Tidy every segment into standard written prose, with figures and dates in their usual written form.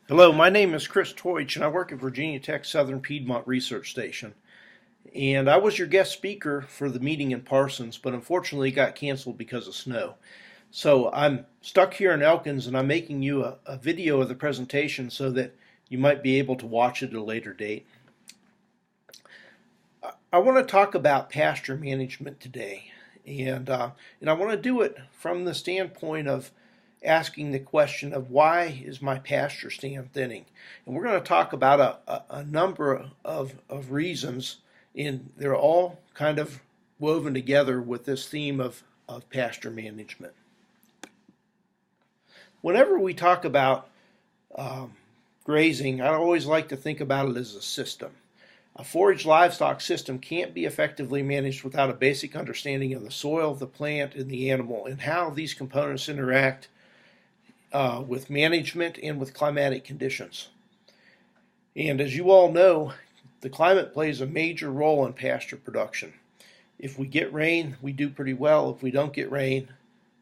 Hello, my name is Chris Teutsch, and I work at Virginia Tech Southern Piedmont Research Station. And I was your guest speaker for the meeting in Parsons, but unfortunately it got canceled because of snow. So I'm stuck here in Elkins, and I'm making you a video of the presentation so that you might be able to watch it at a later date. I want to talk about pasture management today, and I want to do it from the standpoint of asking the question of why is my pasture stand thinning? And we're going to talk about a number of reasons, and they're all kind of woven together with this theme of pasture management. Whenever we talk about grazing, I always like to think about it as a system. A forage livestock system can't be effectively managed without a basic understanding of the soil, the plant, and the animal, and how these components interact with management and with climatic conditions. And as you all know, the climate plays a major role in pasture production. If we get rain, we do pretty well. If we don't get rain,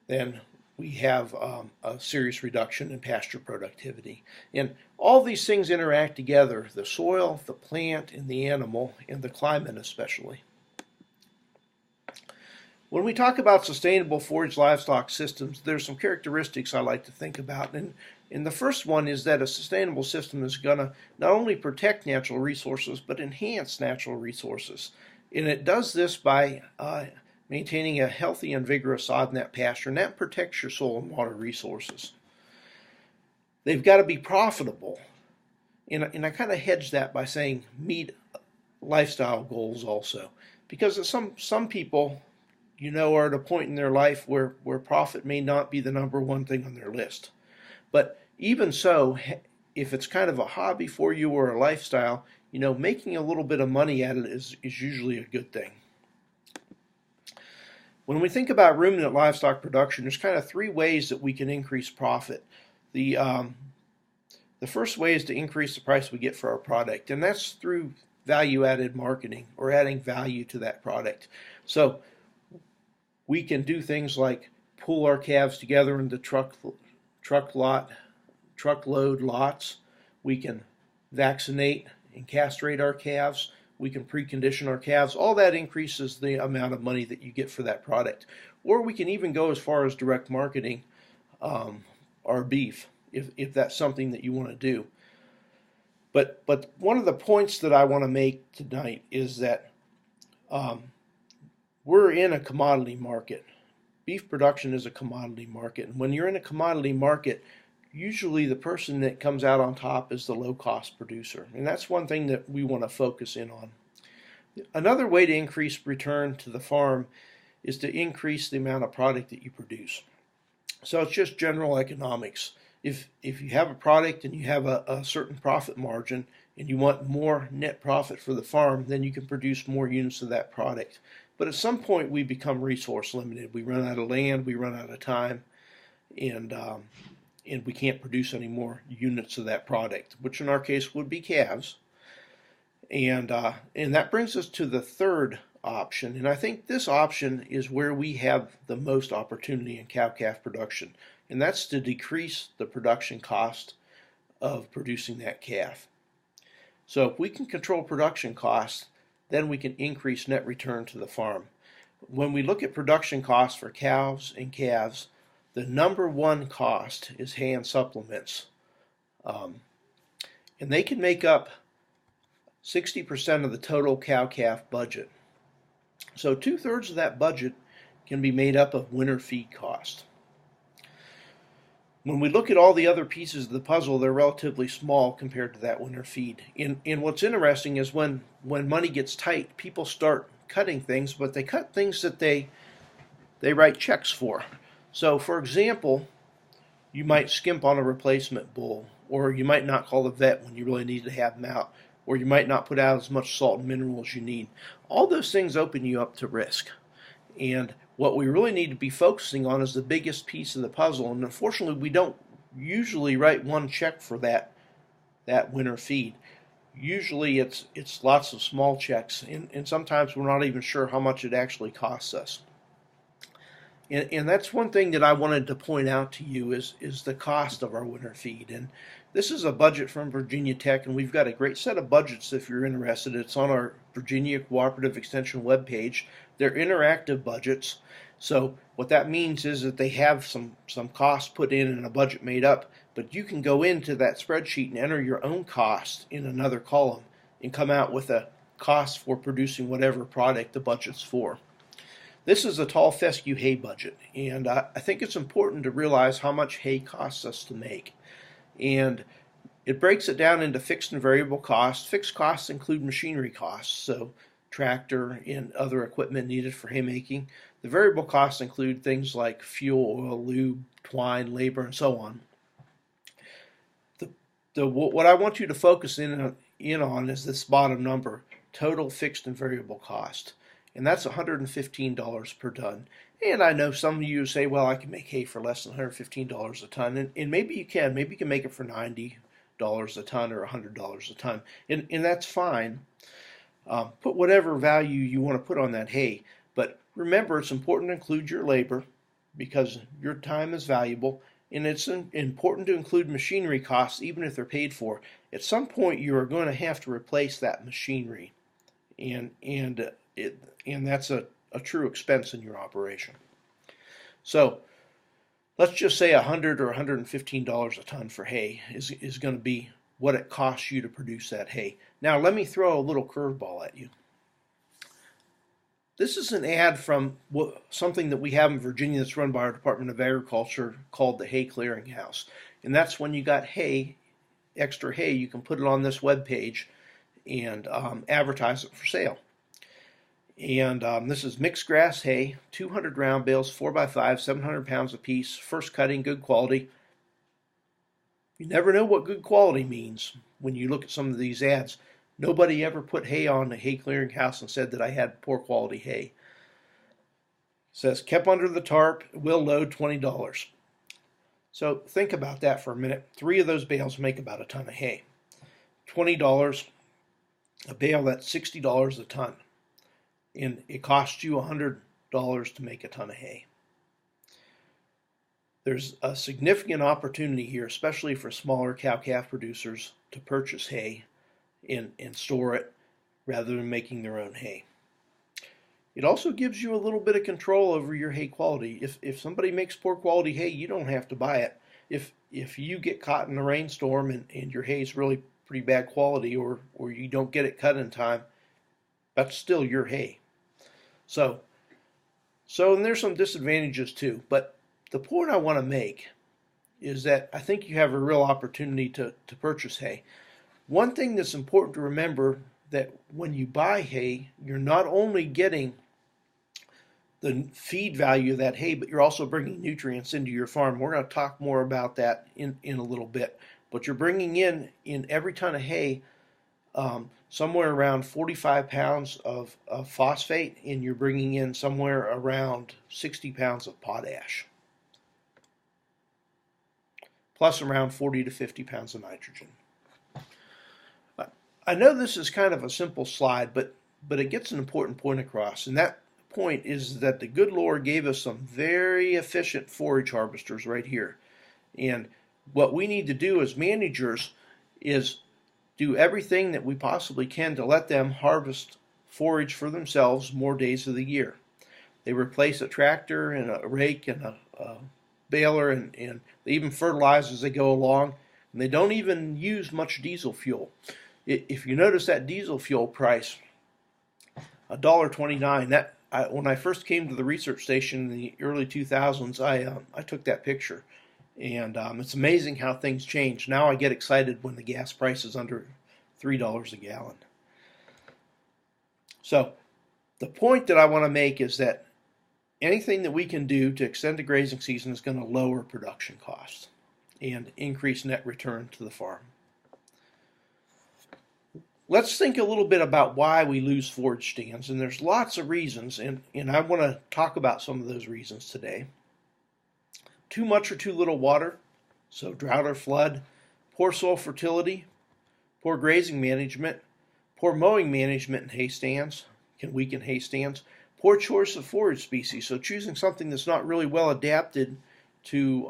then we have a serious reduction in pasture productivity. And all these things interact together, the soil, the plant, and the animal, and the climate especially. When we talk about sustainable forage livestock systems, there's some characteristics I like to think about. And the first one is that a sustainable system is going to not only protect natural resources, but enhance natural resources. And it does this by maintaining a healthy and vigorous sod in that pasture, and that protects your soil and water resources. They've got to be profitable. And I kind of hedge that by saying meet lifestyle goals also. Because some people, are at a point in their life where profit may not be the number one thing on their list. But even so, if it's kind of a hobby for you or a lifestyle, making a little bit of money at it is usually a good thing. When we think about ruminant livestock production, there's kind of three ways that we can increase profit. The first way is to increase the price we get for our product, and that's through value-added marketing or adding value to that product. So we can do things like pull our calves together into truckload lots. We can vaccinate and castrate our calves. We can precondition our calves. All that increases the amount of money that you get for that product. Or we can even go as far as direct marketing our beef, if that's something that you want to do. But one of the points that I want to make tonight is that we're in a commodity market. Beef production is a commodity market. And when you're in a commodity market, usually the person that comes out on top is the low-cost producer. And that's one thing that we want to focus in on. Another way to increase return to the farm is to increase the amount of product that you produce. So it's just general economics. If you have a product and you have a certain profit margin and you want more net profit for the farm, then you can produce more units of that product. But at some point we become resource limited. We run out of land, we run out of time, and we can't produce any more units of that product, which in our case would be calves. And that brings us to the third option, and I think this option is where we have the most opportunity in cow-calf production, and that's to decrease the production cost of producing that calf. So if we can control production costs, then we can increase net return to the farm. When we look at production costs for cows and calves, the number one cost is hay and supplements. And they can make up 60% of the total cow-calf budget. So 2/3 of that budget can be made up of winter feed cost. When we look at all the other pieces of the puzzle, they're relatively small compared to that winter feed. And what's interesting is when money gets tight, people start cutting things, but they cut things that they write checks for. So, for example, you might skimp on a replacement bull, or you might not call the vet when you really need to have them out, or you might not put out as much salt and mineral as you need. All those things open you up to risk. And what we really need to be focusing on is the biggest piece of the puzzle. And unfortunately, we don't usually write one check for that winter feed. Usually it's lots of small checks, and sometimes we're not even sure how much it actually costs us. And that's one thing that I wanted to point out to you is the cost of our winter feed. This is a budget from Virginia Tech, and we've got a great set of budgets if you're interested. It's on our Virginia Cooperative Extension webpage. They're interactive budgets. So what that means is that they have some costs put in and a budget made up, but you can go into that spreadsheet and enter your own cost in another column and come out with a cost for producing whatever product the budget's for. This is a tall fescue hay budget, and I think it's important to realize how much hay costs us to make. And it breaks it down into fixed and variable costs. Fixed costs include machinery costs, so tractor and other equipment needed for haymaking. The variable costs include things like fuel, oil, lube, twine, labor, and so on. What I want you to focus in on is this bottom number, total fixed and variable cost. And that's $115 per ton. And I know some of you say, well, I can make hay for less than $115 a ton. And maybe you can. Maybe you can make it for $90 a ton or $100 a ton. And that's fine. Put whatever value you want to put on that hay. But remember, it's important to include your labor because your time is valuable. And it's important to include machinery costs even if they're paid for. At some point, you are going to have to replace that machinery. And that's a true expense in your operation. So let's just say $100 or $115 a ton for hay is going to be what it costs you to produce that hay. Now let me throw a little curveball at you. This is an ad from something that we have in Virginia that's run by our Department of Agriculture called the Hay Clearinghouse. And that's when you got hay, extra hay, you can put it on this web page and advertise it for sale. And this is mixed grass hay, 200 round bales, 4x5, 700 pounds apiece, first cutting, good quality. You never know what good quality means when you look at some of these ads. Nobody ever put hay on the Hay Clearinghouse and said that I had poor quality hay. It says kept under the tarp, will load $20. So think about that for a minute. 3 of those bales make about a ton of hay. $20 a bale, that's $60 a ton. And it costs you $100 to make a ton of hay. There's a significant opportunity here, especially for smaller cow-calf producers, to purchase hay and store it rather than making their own hay. It also gives you a little bit of control over your hay quality. If somebody makes poor quality hay, you don't have to buy it. If you get caught in a rainstorm and your hay is really pretty bad quality or you don't get it cut in time, that's still your hay. So and there's some disadvantages too, but the point I want to make is that I think you have a real opportunity to purchase hay. One thing that's important to remember that when you buy hay, you're not only getting the feed value of that hay, but you're also bringing nutrients into your farm. We're going to talk more about that in a little bit. But you're bringing in every ton of hay somewhere around 45 pounds of phosphate, and you're bringing in somewhere around 60 pounds of potash, plus around 40 to 50 pounds of nitrogen. I know this is kind of a simple slide, but it gets an important point across, and that point is that the good Lord gave us some very efficient forage harvesters right here. And what we need to do as managers is do everything that we possibly can to let them harvest forage for themselves more days of the year. They replace a tractor and a rake and a baler, and they even fertilize as they go along, and they don't even use much diesel fuel. If you notice that diesel fuel price, $1.29, when I first came to the research station in the early 2000s, I took that picture. And it's amazing how things change. Now I get excited when the gas price is under $3 a gallon. So the point that I want to make is that anything that we can do to extend the grazing season is going to lower production costs and increase net return to the farm. Let's think a little bit about why we lose forage stands. And there's lots of reasons, and I want to talk about some of those reasons today. Too much or too little water, so drought or flood, poor soil fertility, poor grazing management, poor mowing management in hay stands can weaken hay stands, poor choice of forage species, so choosing something that's not really well adapted to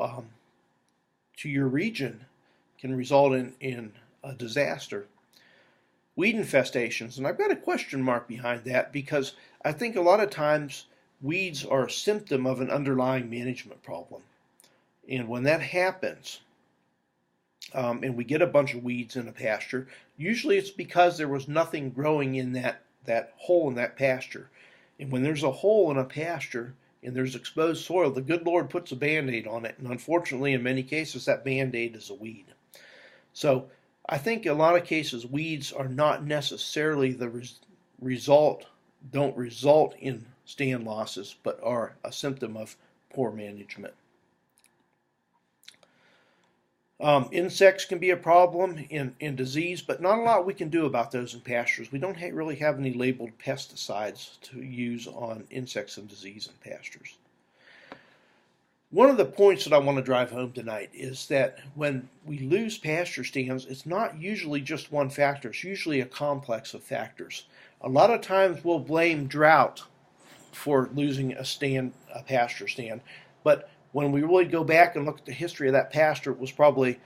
your region can result in a disaster. Weed infestations, and I've got a question mark behind that because I think a lot of times weeds are a symptom of an underlying management problem. And when that happens, and we get a bunch of weeds in a pasture, usually it's because there was nothing growing in that hole in that pasture. And when there's a hole in a pasture and there's exposed soil, the good Lord puts a Band-Aid on it. And unfortunately, in many cases, that Band-Aid is a weed. So I think in a lot of cases, weeds are not necessarily the don't result in stand losses, but are a symptom of poor management. Insects can be a problem in disease, but not a lot we can do about those in pastures. We don't really have any labeled pesticides to use on insects and disease in pastures. One of the points that I want to drive home tonight is that when we lose pasture stands, it's not usually just one factor. It's usually a complex of factors. A lot of times we'll blame drought for losing a pasture stand, but when we really go back and look at the history of that pasture, it was probably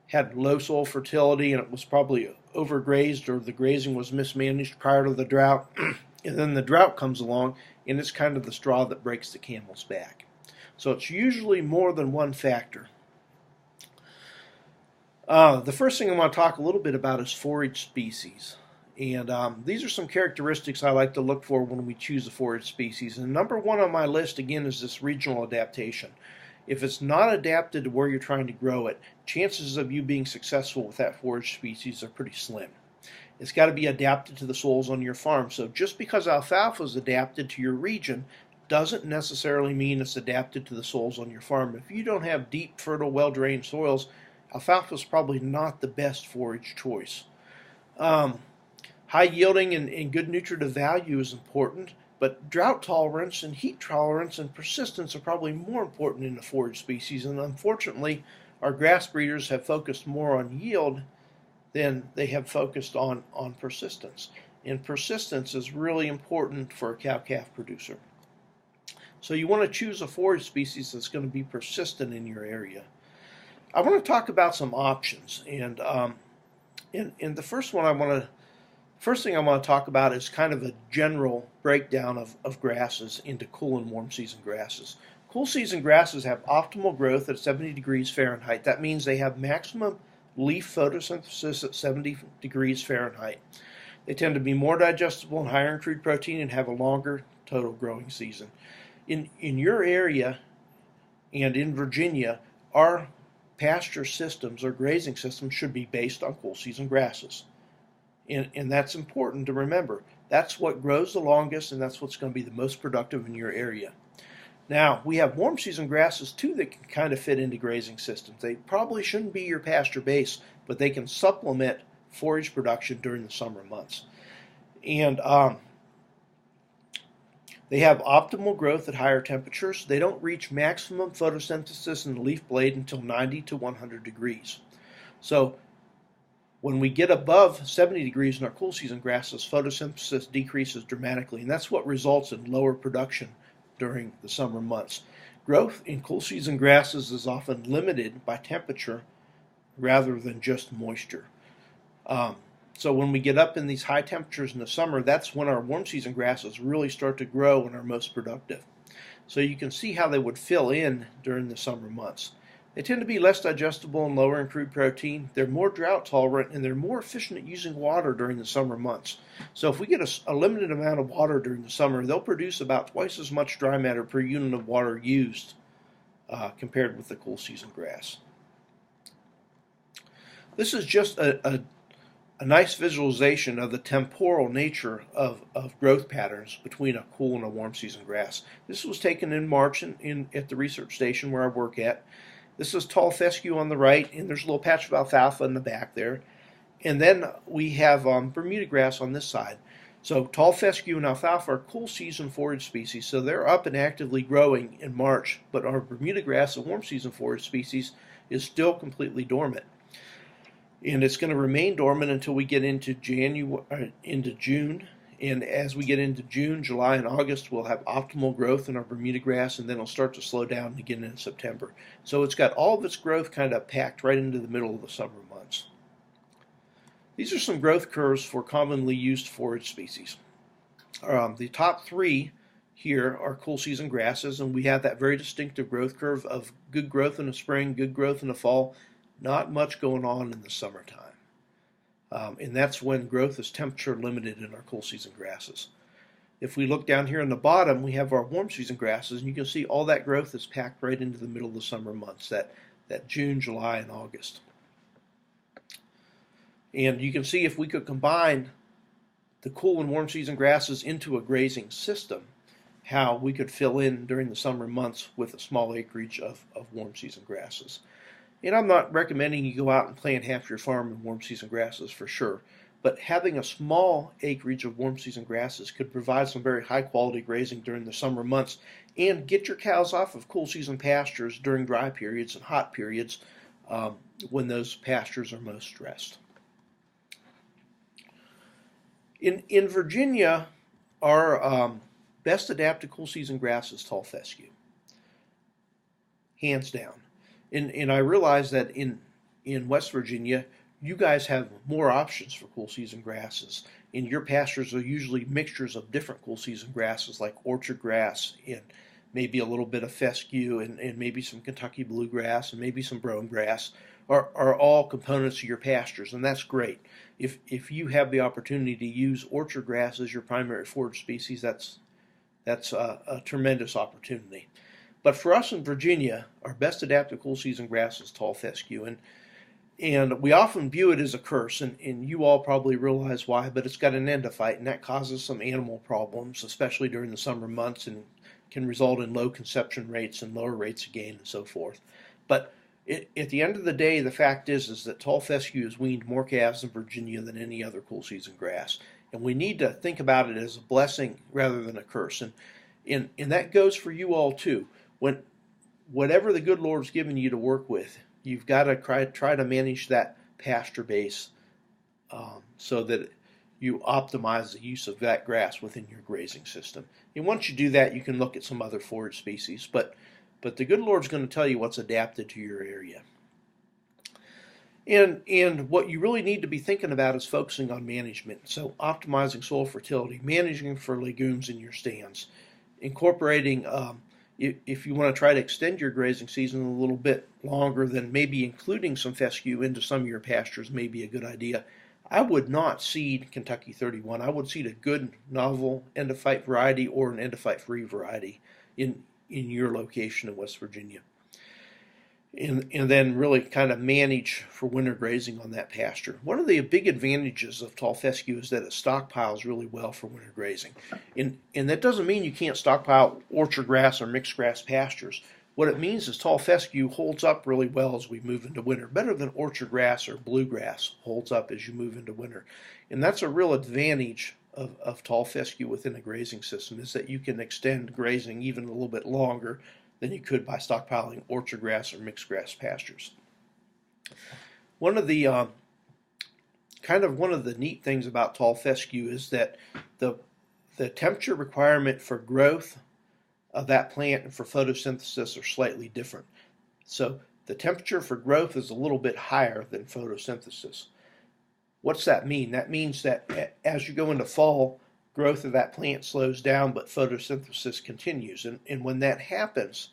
had low soil fertility, and it was probably overgrazed, or the grazing was mismanaged prior to the drought. And then the drought comes along, and it's kind of the straw that breaks the camel's back. So it's usually more than one factor. The first thing I want to talk a little bit about is forage species. And these are some characteristics I like to look for when we choose a forage species. And number one on my list, again, is this regional adaptation. If it's not adapted to where you're trying to grow it, chances of you being successful with that forage species are pretty slim. It's got to be adapted to the soils on your farm. So just because alfalfa is adapted to your region doesn't necessarily mean it's adapted to the soils on your farm. If you don't have deep, fertile, well-drained soils, alfalfa is probably not the best forage choice. High yielding and good nutritive value is important, but drought tolerance and heat tolerance and persistence are probably more important in the forage species. And unfortunately, our grass breeders have focused more on yield than they have focused on persistence. And persistence is really important for a cow-calf producer. So you want to choose a forage species that's going to be persistent in your area. I want to talk about some options, and the first thing I want to talk about is kind of a general breakdown of grasses into cool and warm season grasses. Cool season grasses have optimal growth at 70 degrees Fahrenheit. That means they have maximum leaf photosynthesis at 70 degrees Fahrenheit. They tend to be more digestible and higher in crude protein and have a longer total growing season. In your area and in Virginia, our pasture systems or grazing systems should be based on cool season grasses. And that's important to remember. That's what grows the longest, and that's what's going to be the most productive in your area. Now, we have warm season grasses too that can kind of fit into grazing systems. They probably shouldn't be your pasture base, but they can supplement forage production during the summer months. And they have optimal growth at higher temperatures. They don't reach maximum photosynthesis in the leaf blade until 90 to 100 degrees. So when we get above 70 degrees in our cool season grasses, photosynthesis decreases dramatically, and that's what results in lower production during the summer months. Growth in cool season grasses is often limited by temperature rather than just moisture. So when we get up in these high temperatures in the summer, that's when our warm season grasses really start to grow and are most productive. So you can see how they would fill in during the summer months. They tend to be less digestible and lower in crude protein. They're more drought tolerant, and they're more efficient at using water during the summer months. So if we get a limited amount of water during the summer, they'll produce about twice as much dry matter per unit of water used compared with the cool season grass. This is just a nice visualization of the temporal nature of growth patterns between a cool and a warm season grass. This was taken in March at the research station where I work at. This is tall fescue on the right, and there's a little patch of alfalfa in the back there. And then we have Bermuda grass on this side. So tall fescue and alfalfa are cool season forage species, so they're up and actively growing in March, but our Bermuda grass, a warm season forage species, is still completely dormant. And it's going to remain dormant until we get into June And as we get into June, July, and August, we'll have optimal growth in our Bermuda grass, and then it'll start to slow down again in September. So it's got all of its growth kind of packed right into the middle of the summer months. These are some growth curves for commonly used forage species. The top three here are cool season grasses, and we have that very distinctive growth curve of good growth in the spring, good growth in the fall, not much going on in the summertime. And that's when growth is temperature limited in our cool season grasses. If we look down here in the bottom, we have our warm season grasses, and you can see all that growth is packed right into the middle of the summer months, that June, July, and August. And you can see if we could combine the cool and warm season grasses into a grazing system, how we could fill in during the summer months with a small acreage of warm season grasses. And I'm not recommending you go out and plant half your farm in warm season grasses for sure, but having a small acreage of warm season grasses could provide some very high quality grazing during the summer months and get your cows off of cool season pastures during dry periods and hot periods when those pastures are most stressed. In Virginia, our best adapted cool season grass is tall fescue, hands down. And I realize that in West Virginia, you guys have more options for cool season grasses. And your pastures are usually mixtures of different cool season grasses like orchard grass and maybe a little bit of fescue and maybe some Kentucky bluegrass and maybe some brome grass are all components of your pastures, and that's great. If you have the opportunity to use orchard grass as your primary forage species, that's a tremendous opportunity. But for us in Virginia, our best adapted cool season grass is tall fescue, and we often view it as a curse, and you all probably realize why, but it's got an endophyte, and that causes some animal problems, especially during the summer months, and can result in low conception rates and lower rates of gain and so forth. But at the end of the day, the fact is that tall fescue has weaned more calves in Virginia than any other cool season grass, and we need to think about it as a blessing rather than a curse, and that goes for you all too. Whatever the good Lord's given you to work with, you've got to try to manage that pasture base so that you optimize the use of that grass within your grazing system. And once you do that, you can look at some other forage species, but the good Lord's going to tell you what's adapted to your area. And what you really need to be thinking about is focusing on management. So optimizing soil fertility, managing for legumes in your stands, incorporating, if you want to try to extend your grazing season a little bit longer, then maybe including some fescue into some of your pastures may be a good idea. I would not seed Kentucky 31. I would seed a good novel endophyte variety or an endophyte-free variety in your location in West Virginia. And then really kind of manage for winter grazing on that pasture. One of the big advantages of tall fescue is that it stockpiles really well for winter grazing. And that doesn't mean you can't stockpile orchard grass or mixed grass pastures. What it means is tall fescue holds up really well as we move into winter, better than orchard grass or bluegrass holds up as you move into winter. And that's a real advantage of tall fescue within a grazing system, is that you can extend grazing even a little bit longer than you could by stockpiling orchard grass or mixed grass pastures. One of the neat things about tall fescue is that the temperature requirement for growth of that plant and for photosynthesis are slightly different. So the temperature for growth is a little bit higher than photosynthesis. What's that mean? That means that as you go into fall, growth of that plant slows down, but photosynthesis continues. And when that happens,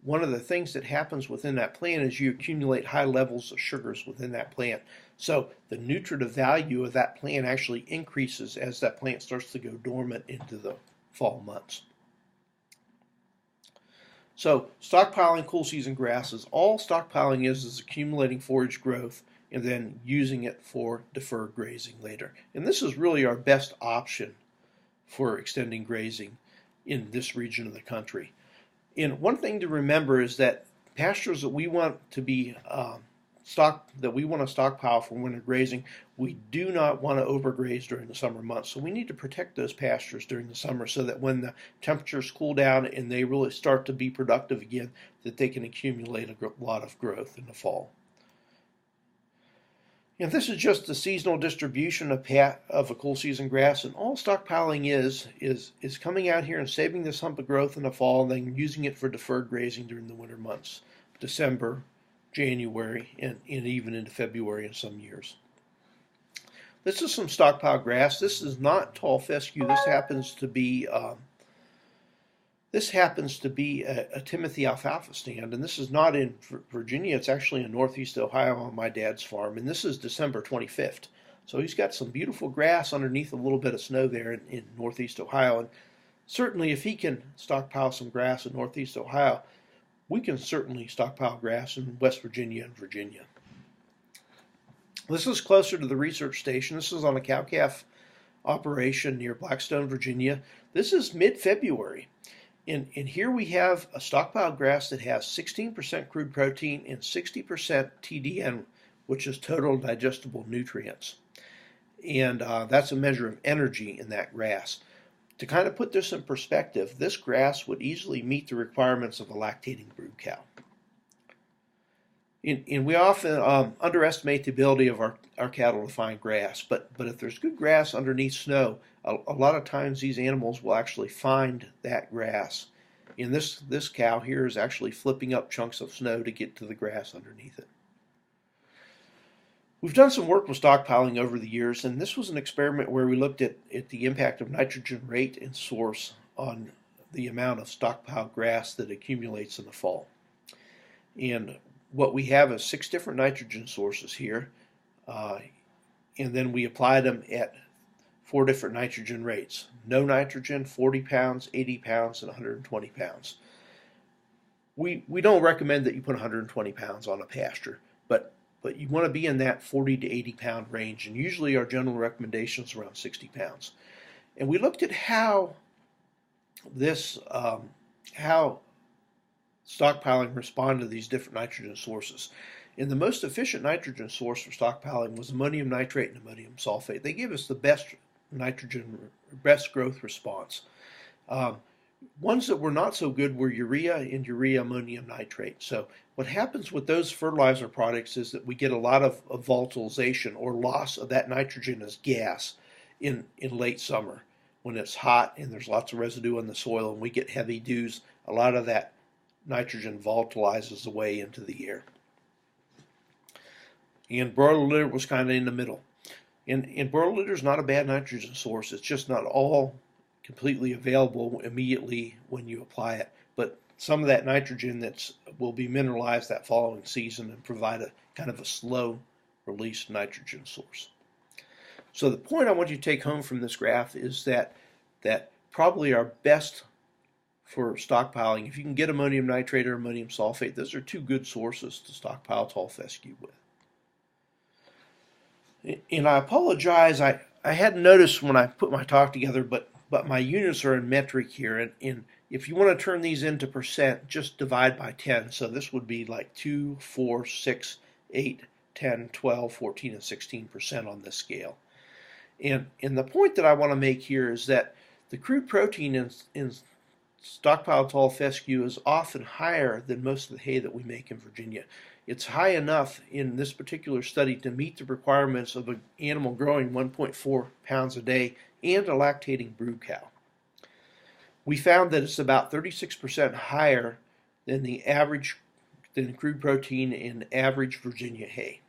one of the things that happens within that plant is you accumulate high levels of sugars within that plant. So the nutritive value of that plant actually increases as that plant starts to go dormant into the fall months. So stockpiling cool season grasses, all stockpiling is accumulating forage growth and then using it for deferred grazing later. And this is really our best option for extending grazing in this region of the country. And one thing to remember is that pastures that we want to be stockpile for winter grazing, we do not want to overgraze during the summer months. So we need to protect those pastures during the summer so that when the temperatures cool down and they really start to be productive again, that they can accumulate a lot of growth in the fall. And this is just the seasonal distribution of a cool season grass, and all stockpiling is coming out here and saving this hump of growth in the fall and then using it for deferred grazing during the winter months, December, January, and even into February in some years. This is some stockpile grass. This is not tall fescue. This happens to be a Timothy alfalfa stand, and this is not in Virginia. It's actually in Northeast Ohio on my dad's farm, and this is December 25th. So he's got some beautiful grass underneath a little bit of snow there in Northeast Ohio, and certainly if he can stockpile some grass in Northeast Ohio, we can certainly stockpile grass in West Virginia and Virginia. This is closer to the research station. This is on a cow-calf operation near Blackstone, Virginia. This is mid-February. And here we have a stockpile grass that has 16% crude protein and 60% TDN, which is total digestible nutrients. And that's a measure of energy in that grass. To kind of put this in perspective, this grass would easily meet the requirements of a lactating brood cow. And we often underestimate the ability of our cattle to find grass, but if there's good grass underneath snow, a lot of times these animals will actually find that grass. And this cow here is actually flipping up chunks of snow to get to the grass underneath it. We've done some work with stockpiling over the years, and this was an experiment where we looked at the impact of nitrogen rate and source on the amount of stockpile grass that accumulates in the fall. And what we have is 6 different nitrogen sources here, and then we apply them at 4 different nitrogen rates. No nitrogen, 40 pounds, 80 pounds, and 120 pounds. We don't recommend that you put 120 pounds on a pasture, but you want to be in that 40 to 80 pound range, and usually our general recommendation is around 60 pounds. And we looked at how stockpiling responded to these different nitrogen sources. And the most efficient nitrogen source for stockpiling was ammonium nitrate and ammonium sulfate. They gave us the best growth response. Ones that were not so good were urea and urea ammonium nitrate. So what happens with those fertilizer products is that we get a lot of volatilization or loss of that nitrogen as gas in late summer when it's hot and there's lots of residue in the soil and we get heavy dews. A lot of that nitrogen volatilizes away into the air. And broiler litter was kind of in the middle. And broiler litter is not a bad nitrogen source. It's just not all completely available immediately when you apply it. But some of that nitrogen will be mineralized that following season and provide a kind of a slow release nitrogen source. So the point I want you to take home from this graph is that probably our best for stockpiling, if you can get ammonium nitrate or ammonium sulfate, those are 2 good sources to stockpile tall fescue with. And I apologize, I hadn't noticed when I put my talk together, but my units are in metric here, and if you want to turn these into percent, just divide by 10. So this would be like 2, 4, 6, 8, 10, 12, 14, and 16% on this scale. And the point that I want to make here is that the crude protein in stockpile tall fescue is often higher than most of the hay that we make in Virginia. It's high enough in this particular study to meet the requirements of an animal growing 1.4 pounds a day and a lactating brood cow. We found that it's about 36% higher than the crude protein in average Virginia hay.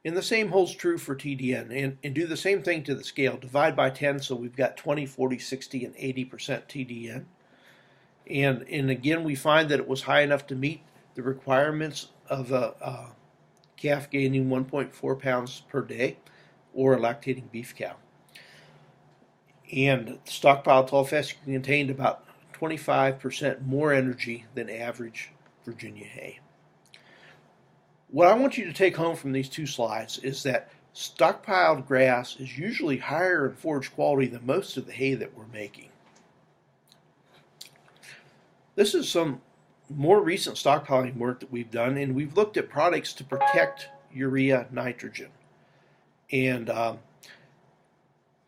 And the same holds true for TDN. And do the same thing to the scale. Divide by 10, so we've got 20, 40, 60, and 80% TDN. And again, we find that it was high enough to meet the requirements of a calf gaining 1.4 pounds per day or a lactating beef cow. And stockpile tall fescue contained about 25% more energy than average Virginia hay. What I want you to take home from these 2 slides is that stockpiled grass is usually higher in forage quality than most of the hay that we're making. This is some more recent stockpiling work that we've done, and we've looked at products to protect urea nitrogen. And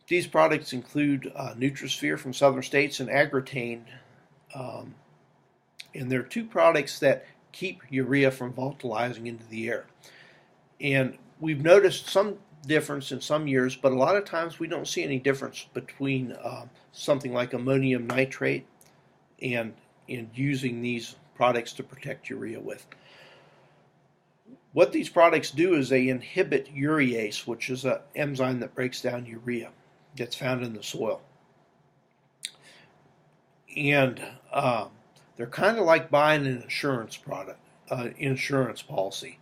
these products include Nutrisphere from Southern States and Agritane. And they're 2 products that keep urea from volatilizing into the air. And we've noticed some difference in some years, but a lot of times we don't see any difference between something like ammonium nitrate and using these products to protect urea with. What these products do is they inhibit urease, which is an enzyme that breaks down urea that's found in the soil. And they're kind of like buying an insurance product, insurance policy.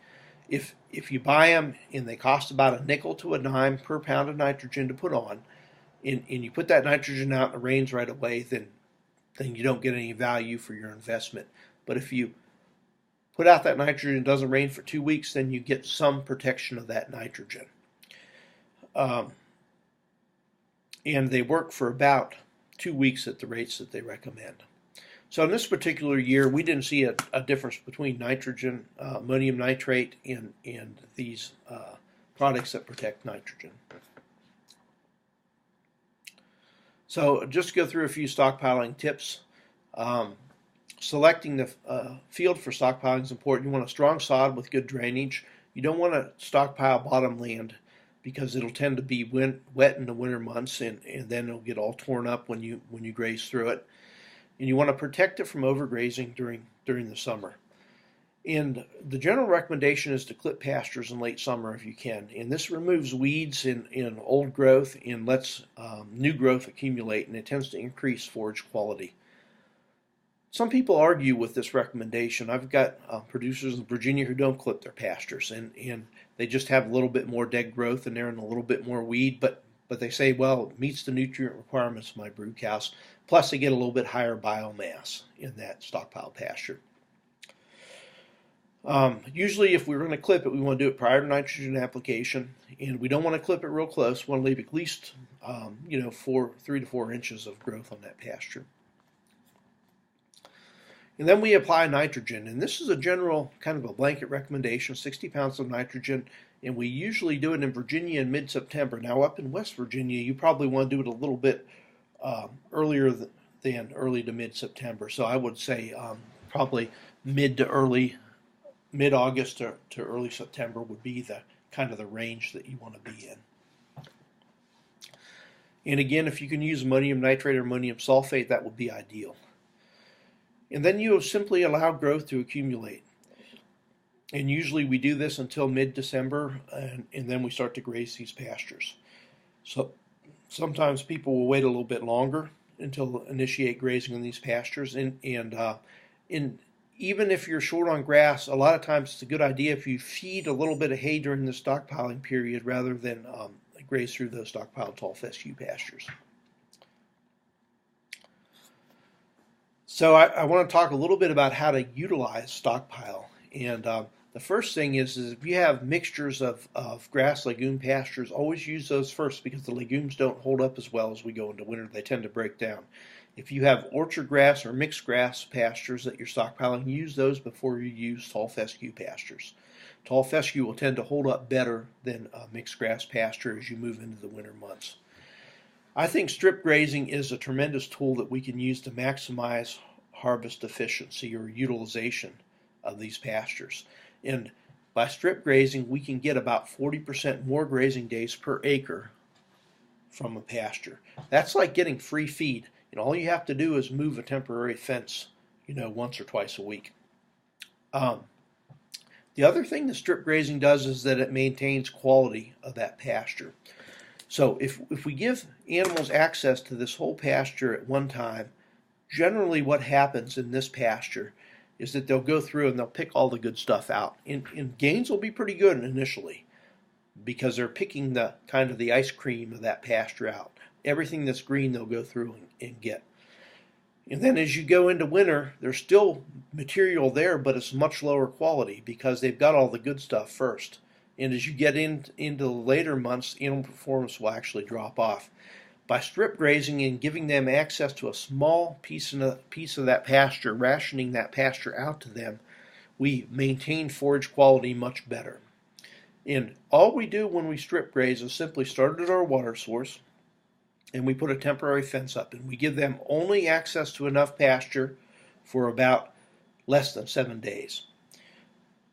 If you buy them and they cost about a nickel to a dime per pound of nitrogen to put on, and you put that nitrogen out and it rains right away, then you don't get any value for your investment. But if you put out that nitrogen and it doesn't rain for 2 weeks, then you get some protection of that nitrogen. And they work for about 2 weeks at the rates that they recommend. So in this particular year, we didn't see a difference between nitrogen, ammonium nitrate, and these products that protect nitrogen. So just to go through a few stockpiling tips. Selecting the field for stockpiling is important. You want a strong sod with good drainage. You don't want to stockpile bottom land because it'll tend to be wet in the winter months, and then it'll get all torn up when you graze through it. And you want to protect it from overgrazing during the summer. And the general recommendation is to clip pastures in late summer if you can. And this removes weeds in old growth and lets new growth accumulate, and it tends to increase forage quality. Some people argue with this recommendation. I've got producers in Virginia who don't clip their pastures, and they just have a little bit more dead growth in there and a little bit more weed, but they say, well, it meets the nutrient requirements of my brood cows, plus they get a little bit higher biomass in that stockpile pasture. Usually if we're going to clip it, we want to do it prior to nitrogen application, and we don't want to clip it real close. We want to leave at least 3 to 4 inches of growth on that pasture. And then we apply nitrogen, and this is a general kind of a blanket recommendation, 60 pounds of nitrogen, and we usually do it in Virginia in mid-September. Now up in West Virginia, you probably want to do it a little bit earlier than early to mid-September. So I would say probably mid-August to early September would be the kind of the range that you want to be in. And again, if you can use ammonium nitrate or ammonium sulfate, that would be ideal. And then you simply allow growth to accumulate. And usually we do this until mid-December, and then we start to graze these pastures. So sometimes people will wait a little bit longer until initiate grazing in these pastures. And even if you're short on grass, a lot of times it's a good idea if you feed a little bit of hay during the stockpiling period rather than graze through those stockpiled tall fescue pastures. So I want to talk a little bit about how to utilize stockpile. And the first thing is if you have mixtures of grass legume pastures, always use those first because the legumes don't hold up as well as we go into winter. They tend to break down. If you have orchard grass or mixed grass pastures that you're stockpiling, use those before you use tall fescue pastures. Tall fescue will tend to hold up better than mixed grass pasture as you move into the winter months. I think strip grazing is a tremendous tool that we can use to maximize harvest efficiency or utilization of these pastures. And by strip grazing, we can get about 40% more grazing days per acre from a pasture. That's like getting free feed. All you have to do is move a temporary fence, once or twice a week. The other thing that strip grazing does is that it maintains quality of that pasture. So if we give animals access to this whole pasture at one time, generally what happens in this pasture is that they'll go through and they'll pick all the good stuff out. And gains will be pretty good initially because they're picking the kind of the ice cream of that pasture out. Everything that's green they'll go through and get. And then as you go into winter, there's still material there, but it's much lower quality because they've got all the good stuff first. And as you get into the later months, animal performance will actually drop off. By strip grazing and giving them access to a small piece of that pasture, rationing that pasture out to them, we maintain forage quality much better. And all we do when we strip graze is simply start at our water source, and we put a temporary fence up, and we give them only access to enough pasture for about less than 7 days.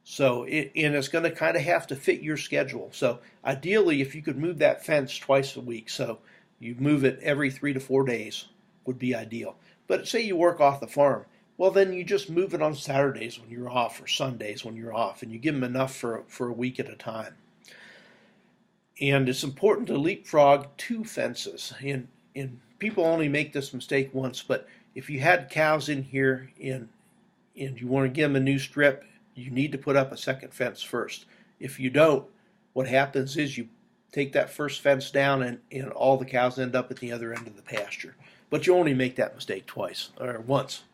So and it's going to kind of have to fit your schedule. So ideally, if you could move that fence twice a week, so you move it every 3 to 4 days would be ideal. But say you work off the farm, well then you just move it on Saturdays when you're off or Sundays when you're off, and you give them enough for a week at a time. And it's important to leapfrog 2 fences. And people only make this mistake once, but if you had cows in here and you want to give them a new strip, you need to put up a second fence first. If you don't, what happens is you take that first fence down and all the cows end up at the other end of the pasture. But you only make that mistake twice or once.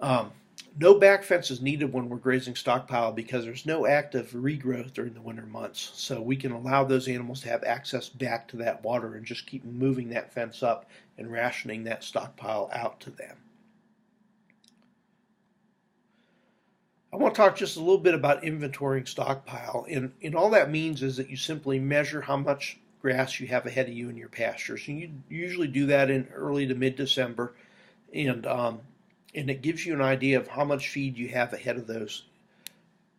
No back fence is needed when we're grazing stockpile because there's no active regrowth during the winter months. So we can allow those animals to have access back to that water and just keep moving that fence up and rationing that stockpile out to them. I want to talk just a little bit about inventorying stockpile, and all that means is that you simply measure how much grass you have ahead of you in your pastures. And you usually do that in early to mid-December, and it gives you an idea of how much feed you have ahead of those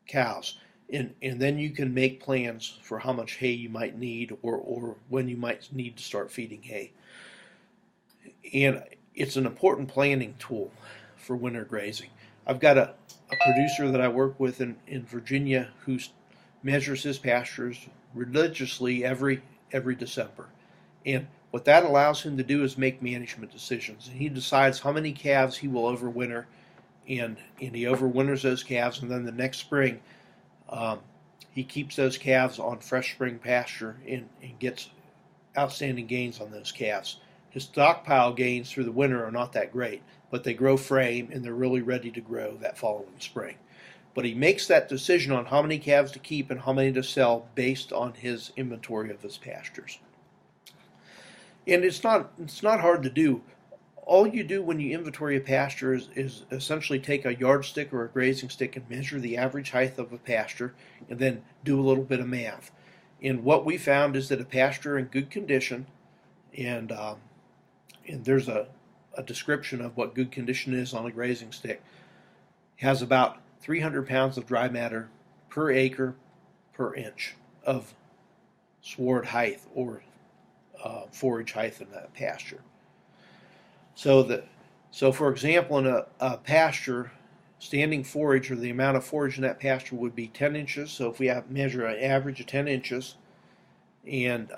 cows. And then you can make plans for how much hay you might need or when you might need to start feeding hay. And it's an important planning tool for winter grazing. I've got a producer that I work with in Virginia who measures his pastures religiously every December. And what that allows him to do is make management decisions. And he decides how many calves he will overwinter, and he overwinters those calves, and then the next spring he keeps those calves on fresh spring pasture and gets outstanding gains on those calves. His stockpile gains through the winter are not that great, but they grow frame and they're really ready to grow that following spring. But he makes that decision on how many calves to keep and how many to sell based on his inventory of his pastures. And it's not hard to do. All you do when you inventory a pasture is essentially take a yardstick or a grazing stick and measure the average height of a pasture and then do a little bit of math. And what we found is that a pasture in good condition, and there's a description of what good condition is on a grazing stick, has about 300 pounds of dry matter per acre per inch of sward height or forage height in that pasture. So for example, in a pasture, standing forage or the amount of forage in that pasture would be 10 inches. So if we measure an average of 10 inches and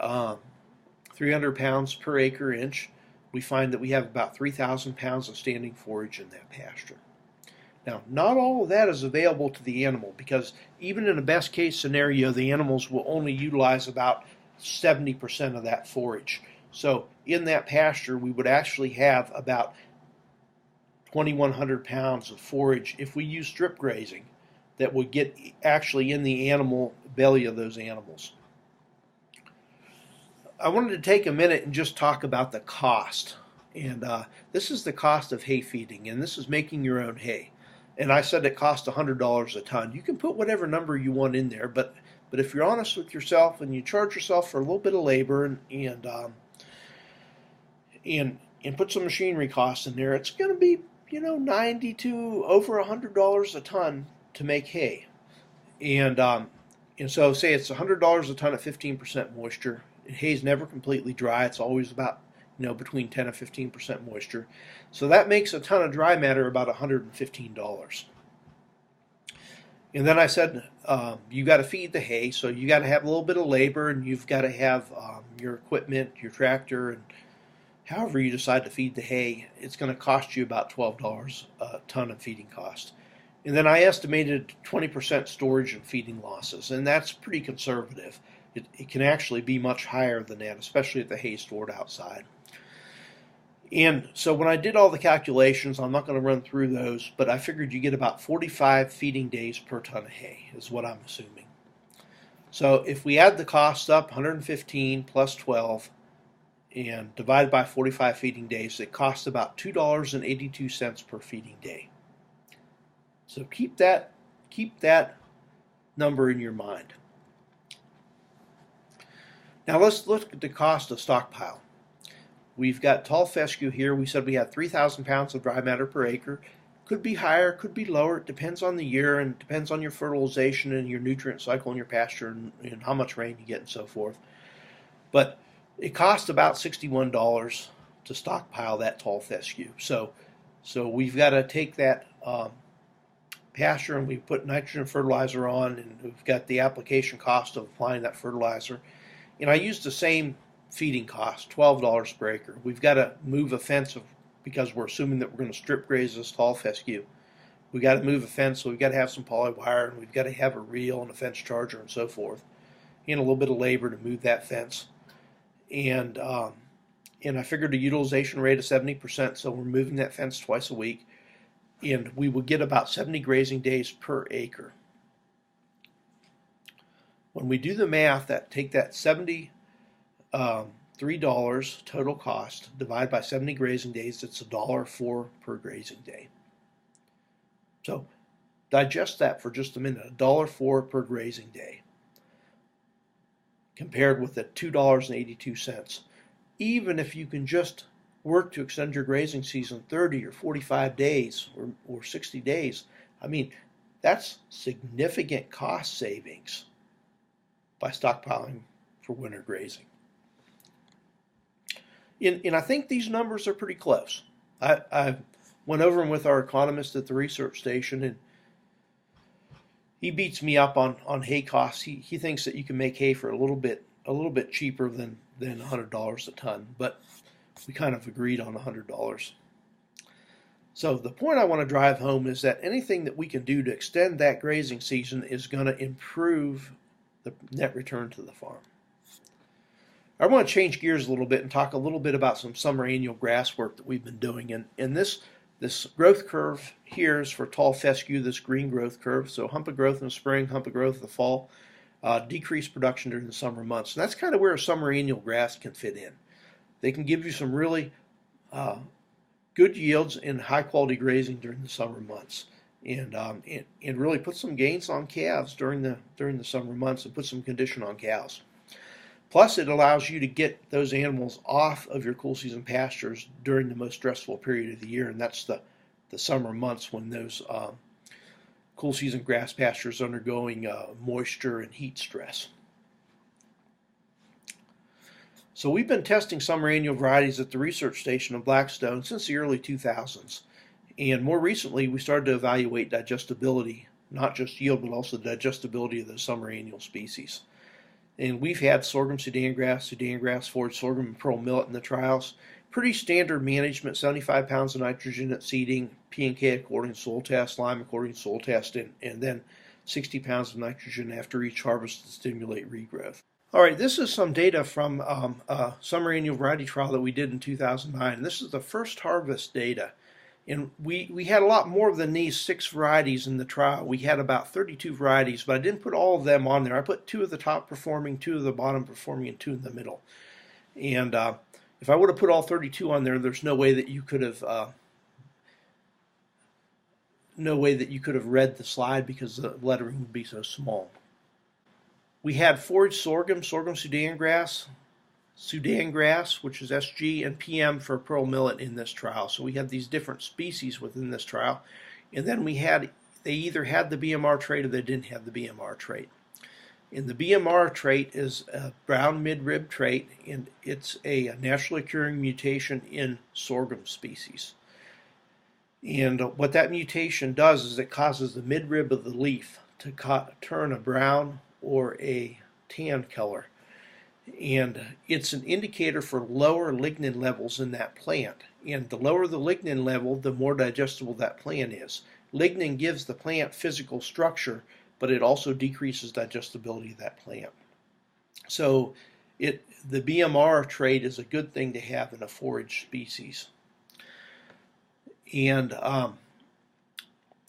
300 pounds per acre inch, we find that we have about 3,000 pounds of standing forage in that pasture. Now, not all of that is available to the animal because even in a best case scenario, the animals will only utilize about 70% of that forage. So in that pasture, we would actually have about 2,100 pounds of forage if we use strip grazing that would get actually in the animal belly of those animals. I wanted to take a minute and just talk about the cost. And this is the cost of hay feeding, and this is making your own hay. And I said it costs $100 a ton. You can put whatever number you want in there, but if you're honest with yourself and you charge yourself for a little bit of labor and put some machinery costs in there, it's going to be $90 to over $100 a ton to make hay. And so say it's $100 a ton at 15% moisture. Hay's never completely dry. It's always about between 10 and 15% moisture. So that makes a ton of dry matter about $115. And then I said you got to feed the hay, so you got to have a little bit of labor, and you've got to have your equipment, your tractor, and however you decide to feed the hay, it's going to cost you about $12 a ton of feeding cost. And then I estimated 20% storage and feeding losses, and that's pretty conservative. It can actually be much higher than that, especially if the hay is stored outside. And so when I did all the calculations, I'm not going to run through those, but I figured you get about 45 feeding days per ton of hay is what I'm assuming. So if we add the cost up, 115 plus 12, and divide by 45 feeding days, it costs about $2.82 per feeding day. So keep that number in your mind. Now let's look at the cost of stockpile. We've got tall fescue here. We said we had 3,000 pounds of dry matter per acre. Could be higher, could be lower. It depends on the year and depends on your fertilization and your nutrient cycle in your pasture and how much rain you get and so forth. But it costs about $61 to stockpile that tall fescue. So we've got to take that pasture and we put nitrogen fertilizer on, and we've got the application cost of applying that fertilizer. And I use the same feeding cost, $12 per acre. We've got to move a fence because we're assuming that we're going to strip graze this tall fescue. We've got to move a fence, so we've got to have some poly wire, and we've got to have a reel and a fence charger and so forth, and a little bit of labor to move that fence. And I figured a utilization rate of 70%, so we're moving that fence twice a week, and we will get about 70 grazing days per acre. When we do the math, take that $73 total cost, divide by 70 grazing days, it's $1.04 per grazing day. So digest that for just a minute, $1.04 per grazing day, compared with the $2.82. Even if you can just work to extend your grazing season 30 or 45 days or 60 days, I mean, that's significant cost savings by stockpiling for winter grazing. And I think these numbers are pretty close. I went over them with our economist at the research station, and he beats me up on hay costs. He thinks that you can make hay for a little bit cheaper than $100 a ton, but we kind of agreed on $100. So the point I want to drive home is that anything that we can do to extend that grazing season is going to improve the net return to the farm. I want to change gears a little bit and talk a little bit about some summer annual grass work that we've been doing. And this growth curve here is for tall fescue, this green growth curve. So hump of growth in the spring, hump of growth in the fall, decreased production during the summer months. And that's kind of where a summer annual grass can fit in. They can give you some really good yields and high quality grazing during the summer months. And really put some gains on calves during the summer months and put some condition on cows. Plus, it allows you to get those animals off of your cool season pastures during the most stressful period of the year, and that's the summer months when those cool season grass pastures are undergoing moisture and heat stress. So we've been testing summer annual varieties at the research station of Blackstone since the early 2000s. And more recently, we started to evaluate digestibility, not just yield, but also the digestibility of the summer annual species. And we've had sorghum, Sudan grass, forage sorghum, and pearl millet in the trials. Pretty standard management, 75 pounds of nitrogen at seeding, P&K according to soil test, lime according to soil test, and then 60 pounds of nitrogen after each harvest to stimulate regrowth. All right, this is some data from a summer annual variety trial that we did in 2009. And this is the first harvest data. And we had a lot more than these 6 varieties in the trial. We had about 32 varieties, but I didn't put all of them on there. I put 2 of the top performing, 2 of the bottom performing, and 2 in the middle. And if I would have put all 32 on there, there's no way that you could have read the slide because the lettering would be so small. We had forage sorghum, Sudan grass, which is SG, and PM for pearl millet in this trial. So we had these different species within this trial. And then they either had the BMR trait or they didn't have the BMR trait. And the BMR trait is a brown midrib trait, and it's a naturally occurring mutation in sorghum species. And what that mutation does is it causes the midrib of the leaf to turn a brown or a tan color. And it's an indicator for lower lignin levels in that plant. And the lower the lignin level, the more digestible that plant is. Lignin gives the plant physical structure, but it also decreases digestibility of that plant. So the BMR trait is a good thing to have in a forage species. And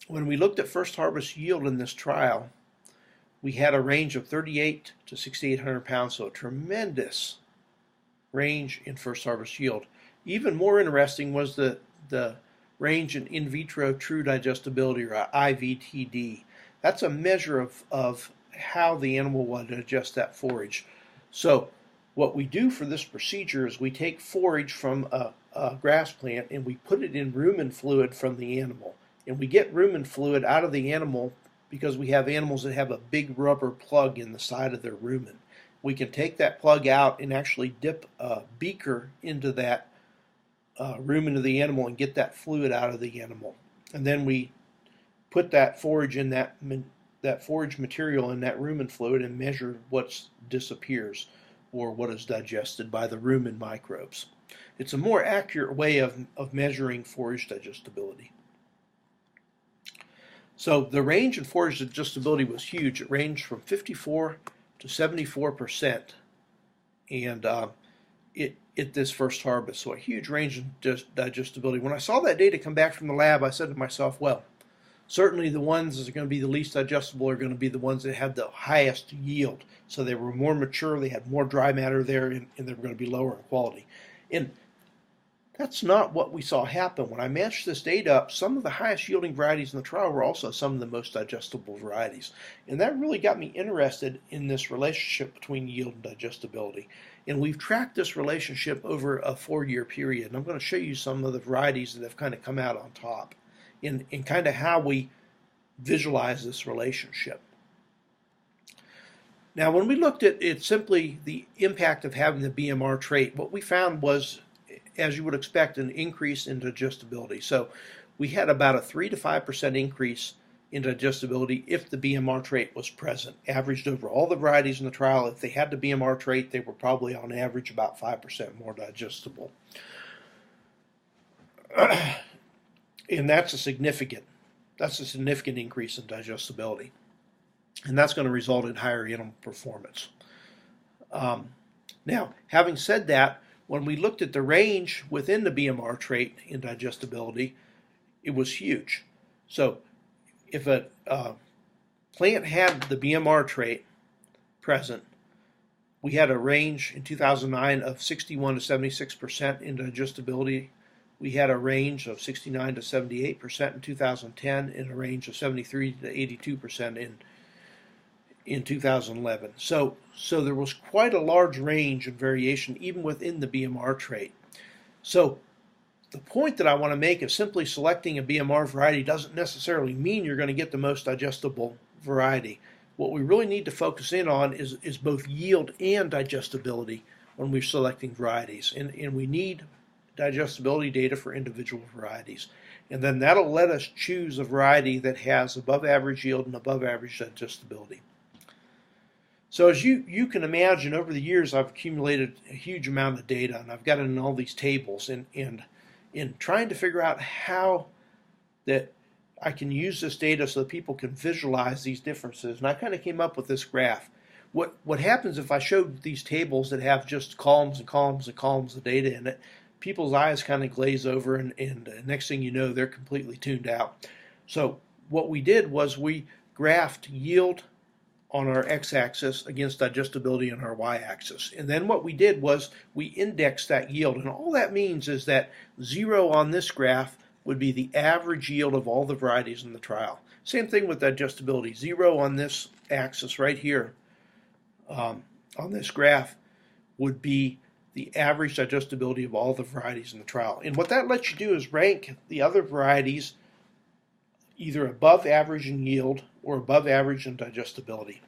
when we looked at first harvest yield in this trial, we had a range of 3,800 to 6,800 pounds, so a tremendous range in first harvest yield. Even more interesting was the range in vitro true digestibility, or IVTD. That's a measure of how the animal will digest that forage. So what we do for this procedure is we take forage from a grass plant and we put it in rumen fluid from the animal. And we get rumen fluid out of the animal because we have animals that have a big rubber plug in the side of their rumen. We can take that plug out and actually dip a beaker into that rumen of the animal and get that fluid out of the animal. And then we put that forage in that forage material in that rumen fluid and measure what disappears or what is digested by the rumen microbes. It's a more accurate way of measuring forage digestibility. So the range in forage digestibility was huge. It ranged from 54 to 74%, and at this first harvest. So a huge range in digestibility. When I saw that data come back from the lab, I said to myself, well, certainly the ones that are going to be the least digestible are going to be the ones that had the highest yield. So they were more mature, they had more dry matter there, and they were going to be lower in quality. And that's not what we saw happen. When I matched this data up, some of the highest yielding varieties in the trial were also some of the most digestible varieties. And that really got me interested in this relationship between yield and digestibility. And we've tracked this relationship over a 4-year period. And I'm going to show you some of the varieties that have kind of come out on top and kind of how we visualize this relationship. Now, when we looked at it, simply the impact of having the BMR trait, what we found was, as you would expect, an increase in digestibility. So we had about a 3 to 5% increase in digestibility if the BMR trait was present. Averaged over all the varieties in the trial, if they had the BMR trait, they were probably on average about 5% more digestible. And that's a significant increase in digestibility. And that's going to result in higher animal performance. Now, having said that, when we looked at the range within the BMR trait in digestibility, it was huge. So if a plant had the BMR trait present, we had a range in 2009 of 61 to 76% in digestibility. We had a range of 69 to 78% in 2010 and a range of 73 to 82% in 2011. So there was quite a large range of variation even within the BMR trait. So the point that I want to make is simply selecting a BMR variety doesn't necessarily mean you're going to get the most digestible variety. What we really need to focus in on is both yield and digestibility when we're selecting varieties. And we need digestibility data for individual varieties. And then that'll let us choose a variety that has above average yield and above average digestibility. So as you can imagine, over the years I've accumulated a huge amount of data, and I've got it in all these tables, and in trying to figure out how that I can use this data so that people can visualize these differences. And I kind of came up with this graph. What happens if I showed these tables that have just columns and columns and columns of data in it, people's eyes kind of glaze over, and next thing you know, they're completely tuned out. So what we did was we graphed yield on our x-axis against digestibility on our y-axis. And then what we did was we indexed that yield. And all that means is that 0 on this graph would be the average yield of all the varieties in the trial. Same thing with digestibility. 0 on this axis right here on this graph would be the average digestibility of all the varieties in the trial. And what that lets you do is rank the other varieties either above average in yield or above average in digestibility.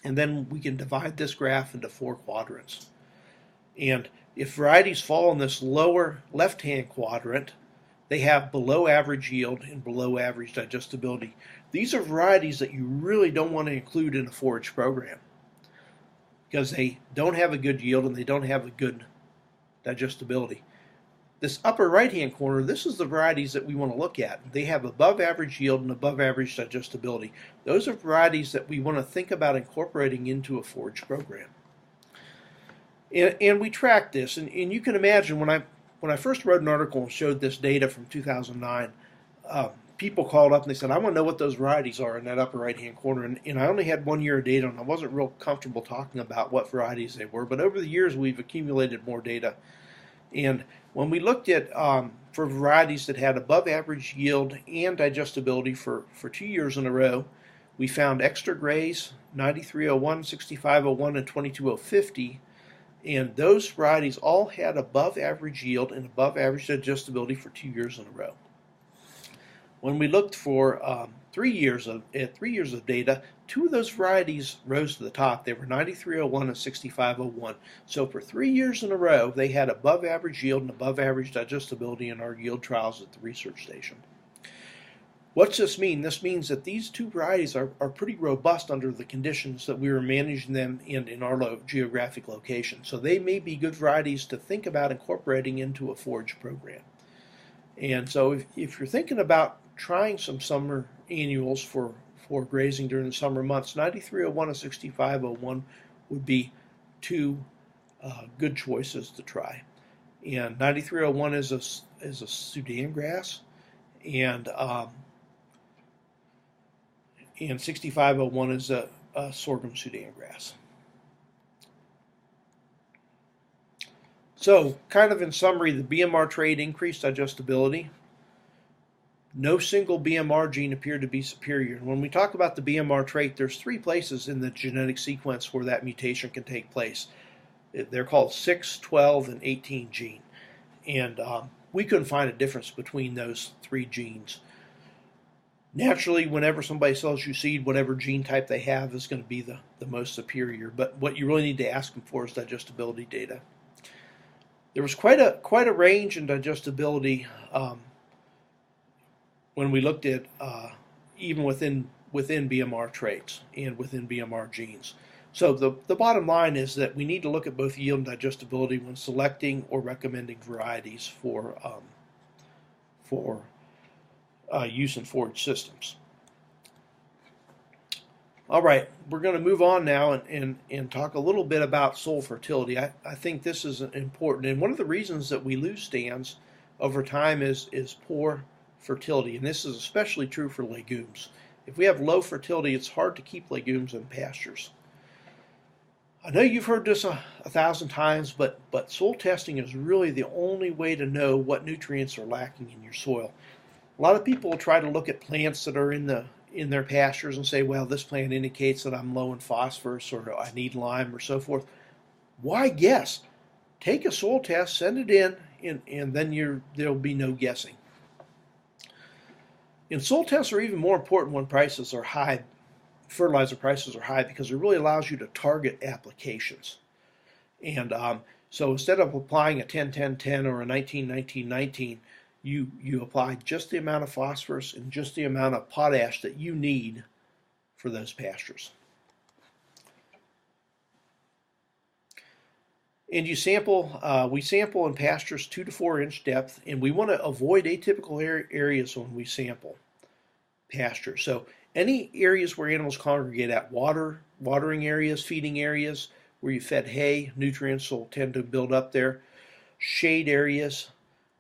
And then we can divide this graph into 4 quadrants. And if varieties fall in this lower left-hand quadrant, they have below average yield and below average digestibility. These are varieties that you really don't want to include in a forage program because they don't have a good yield and they don't have a good digestibility. This upper right-hand corner, this is the varieties that we want to look at. They have above average yield and above average digestibility. Those are varieties that we want to think about incorporating into a forage program. And we track this, and you can imagine when I first wrote an article and showed this data from 2009, people called up and they said, I want to know what those varieties are in that upper right-hand corner. And I only had 1 year of data, and I wasn't real comfortable talking about what varieties they were. But over the years, we've accumulated more data. And when we looked at for varieties that had above average yield and digestibility for 2 years in a row, we found extra grays, 9301, 6501, and 22050. And those varieties all had above average yield and above average digestibility for 2 years in a row. When we looked for 3 years of 3 years of data, two of those varieties rose to the top. They were 9301 and 6501. So for 3 years in a row, they had above average yield and above average digestibility in our yield trials at the research station. What's this mean? This means that these two varieties are pretty robust under the conditions that we were managing them in our geographic location. So they may be good varieties to think about incorporating into a forage program. And so if you're thinking about trying some summer annuals for grazing during the summer months, 9301 and 6501 would be two good choices to try. And 9301 is a Sudan grass, and 6501 is a sorghum Sudan grass. So, kind of in summary, the BMR trait increased digestibility. No single BMR gene appeared to be superior. And when we talk about the BMR trait, there's 3 places in the genetic sequence where that mutation can take place. They're called 6, 12, and 18 gene. And we couldn't find a difference between those 3 genes. Naturally, whenever somebody sells you seed, whatever gene type they have is going to be the most superior. But what you really need to ask them for is digestibility data. There was quite a range in digestibility when we looked at even within BMR traits and within BMR genes. So the bottom line is that we need to look at both yield and digestibility when selecting or recommending varieties for use in forage systems. All right, we're going to move on now and talk a little bit about soil fertility. I think this is important, and one of the reasons that we lose stands over time is poor fertility, and this is especially true for legumes. If we have low fertility, it's hard to keep legumes in pastures. I know you've heard this 1,000 times, but soil testing is really the only way to know what nutrients are lacking in your soil. A lot of people will try to look at plants that are in their pastures and say, well, this plant indicates that I'm low in phosphorus or I need lime or so forth. Why guess? Take a soil test, send it in, and then there'll be no guessing. And soil tests are even more important when prices are high, fertilizer prices are high, because it really allows you to target applications. And so instead of applying a 10-10-10 or a 19-19-19, you apply just the amount of phosphorus and just the amount of potash that you need for those pastures. And you sample, we sample in pastures 2 to 4 inch depth, and we want to avoid atypical areas when we sample pasture. So any areas where animals congregate at, watering areas, feeding areas, where you fed hay, nutrients will tend to build up there, shade areas,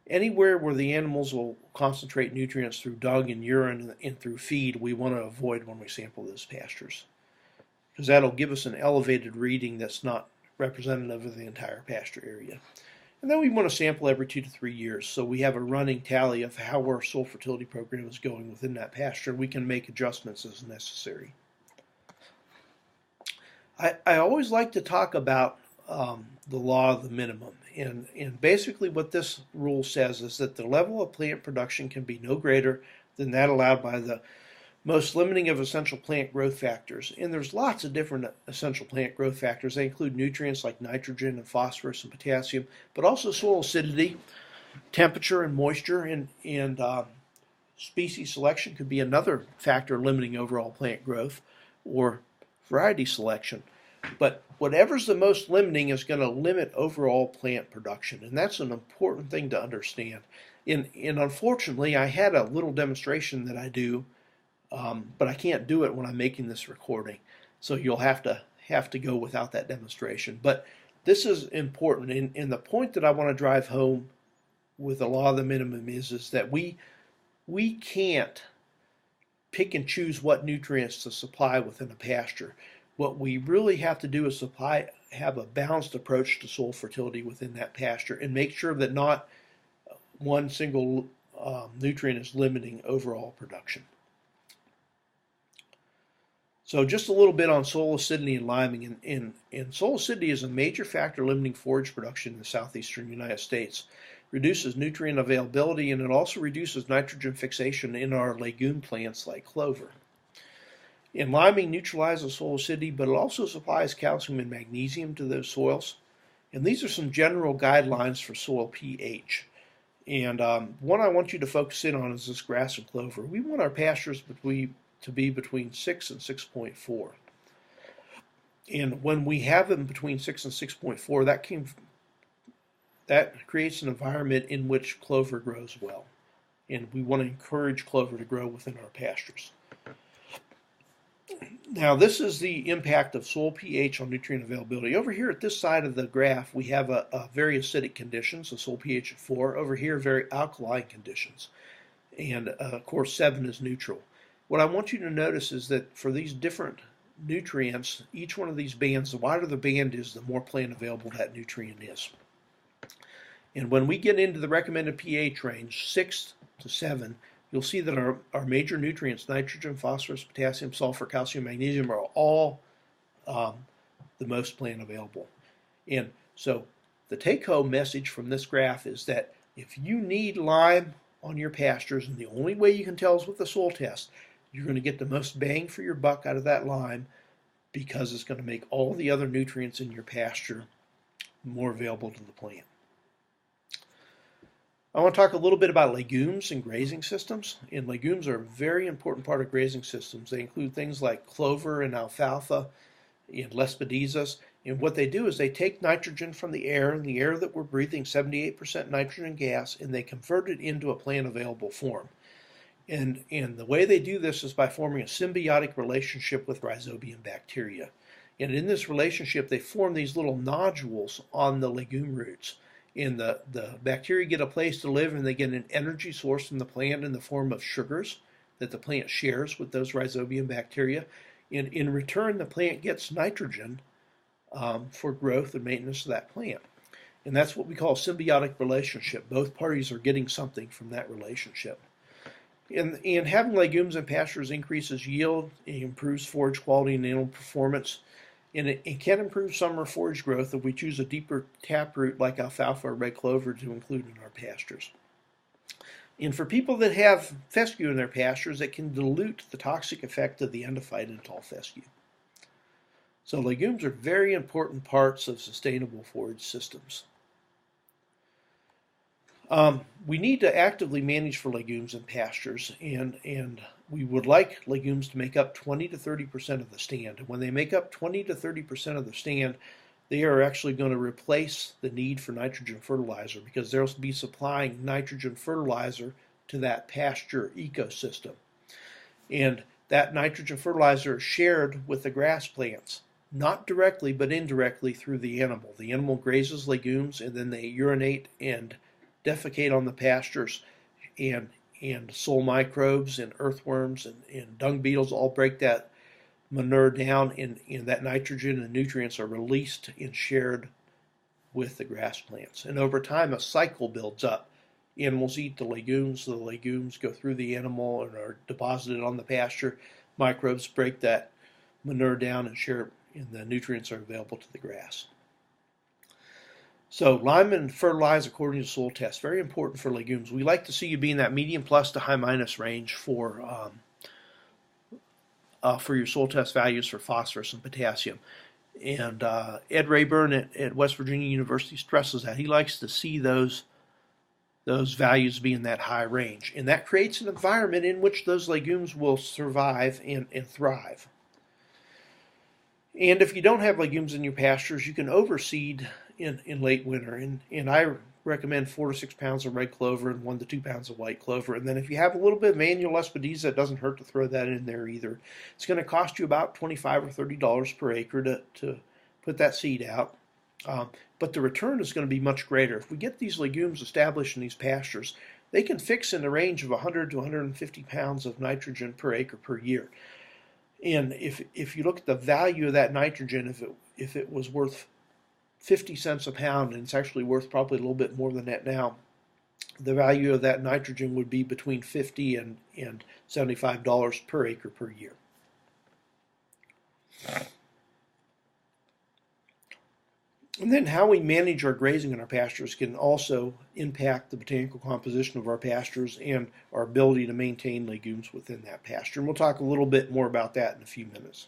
anywhere where the animals will concentrate nutrients through dung and urine and through feed, we want to avoid when we sample those pastures, because that'll give us an elevated reading that's not representative of the entire pasture area. And then we want to sample every 2 to 3 years, so we have a running tally of how our soil fertility program is going within that pasture. We can make adjustments as necessary. I always like to talk about the law of the minimum. And basically what this rule says is that the level of plant production can be no greater than that allowed by the most limiting of essential plant growth factors. And there's lots of different essential plant growth factors. They include nutrients like nitrogen and phosphorus and potassium, but also soil acidity, temperature and moisture, and species selection could be another factor limiting overall plant growth, or variety selection. But whatever's the most limiting is going to limit overall plant production, and that's an important thing to understand. And unfortunately, I had a little demonstration that I do, but I can't do it when I'm making this recording, so you'll have to go without that demonstration. But this is important, and the point that I want to drive home with the law of the minimum is that we can't pick and choose what nutrients to supply within a pasture. What we really have to do is have a balanced approach to soil fertility within that pasture and make sure that not one single nutrient is limiting overall production. So just a little bit on soil acidity and liming. And soil acidity is a major factor limiting forage production in the southeastern United States. reduces nutrient availability, and it also reduces nitrogen fixation in our legume plants like clover. And liming neutralizes soil acidity, but it also supplies calcium and magnesium to those soils. And these are some general guidelines for soil pH. And one I want you to focus in on is this grass and clover. We want our pastures to be between 6 and 6.4. And when we have them between 6 and 6.4, that creates an environment in which clover grows well. And we want to encourage clover to grow within our pastures. Now, this is the impact of soil pH on nutrient availability. Over here at this side of the graph, we have a very acidic conditions, a soil pH of 4. Over here, very alkaline conditions. And, of course, 7 is neutral. What I want you to notice is that for these different nutrients, each one of these bands, the wider the band is, the more plant available that nutrient is. And when we get into the recommended pH range, 6 to 7, you'll see that our major nutrients, nitrogen, phosphorus, potassium, sulfur, calcium, magnesium, are all the most plant available. And so the take-home message from this graph is that if you need lime on your pastures, and the only way you can tell is with the soil test, you're going to get the most bang for your buck out of that lime because it's going to make all the other nutrients in your pasture more available to the plant. I want to talk a little bit about legumes and grazing systems. And legumes are a very important part of grazing systems. They include things like clover and alfalfa and lespedizas. And what they do is they take nitrogen from the air, and the air that we're breathing, 78% nitrogen gas, and they convert it into a plant available form. And the way they do this is by forming a symbiotic relationship with rhizobium bacteria. And in this relationship, they form these little nodules on the legume roots. And the bacteria get a place to live, and they get an energy source from the plant in the form of sugars that the plant shares with those rhizobium bacteria. And in return, the plant gets nitrogen for growth and maintenance of that plant. And that's what we call a symbiotic relationship. Both parties are getting something from that relationship. And having legumes in pastures increases yield, it improves forage quality and animal performance. And it can improve summer forage growth if we choose a deeper taproot like alfalfa or red clover to include in our pastures. And for people that have fescue in their pastures, it can dilute the toxic effect of the endophyte in tall fescue. So legumes are very important parts of sustainable forage systems. We need to actively manage for legumes in pastures, and we would like legumes to make up 20 to 30% of the stand. And when they make up 20 to 30% of the stand, they are actually going to replace the need for nitrogen fertilizer because they'll be supplying nitrogen fertilizer to that pasture ecosystem. And that nitrogen fertilizer is shared with the grass plants, not directly but indirectly through the animal. The animal grazes legumes, and then they urinate and defecate on the pastures, and soil microbes and earthworms and dung beetles all break that manure down, and that nitrogen and nutrients are released and shared with the grass plants. And over time, a cycle builds up. Animals eat the legumes go through the animal and are deposited on the pasture. Microbes break that manure down and share it, and the nutrients are available to the grass. So lime and fertilize according to soil test, very important for legumes. We like to see you be in that medium plus to high minus range for your soil test values for phosphorus and potassium. And Ed Rayburn at West Virginia University stresses that. He likes to see those values be in that high range. And that creates an environment in which those legumes will survive and thrive. And if you don't have legumes in your pastures, you can overseed in late winter. And I recommend 4 to 6 pounds of red clover and 1 to 2 pounds of white clover. And then if you have a little bit of manual lespedeza, it doesn't hurt to throw that in there either. It's going to cost you about $25 or $30 per acre to put that seed out. But the return is going to be much greater. If we get these legumes established in these pastures, they can fix in the range of 100 to 150 pounds of nitrogen per acre per year. And if you look at the value of that nitrogen, if it was worth 50 cents a pound, and it's actually worth probably a little bit more than that now, the value of that nitrogen would be between $50 and $75 per acre per year. And then how we manage our grazing in our pastures can also impact the botanical composition of our pastures and our ability to maintain legumes within that pasture. And we'll talk a little bit more about that in a few minutes.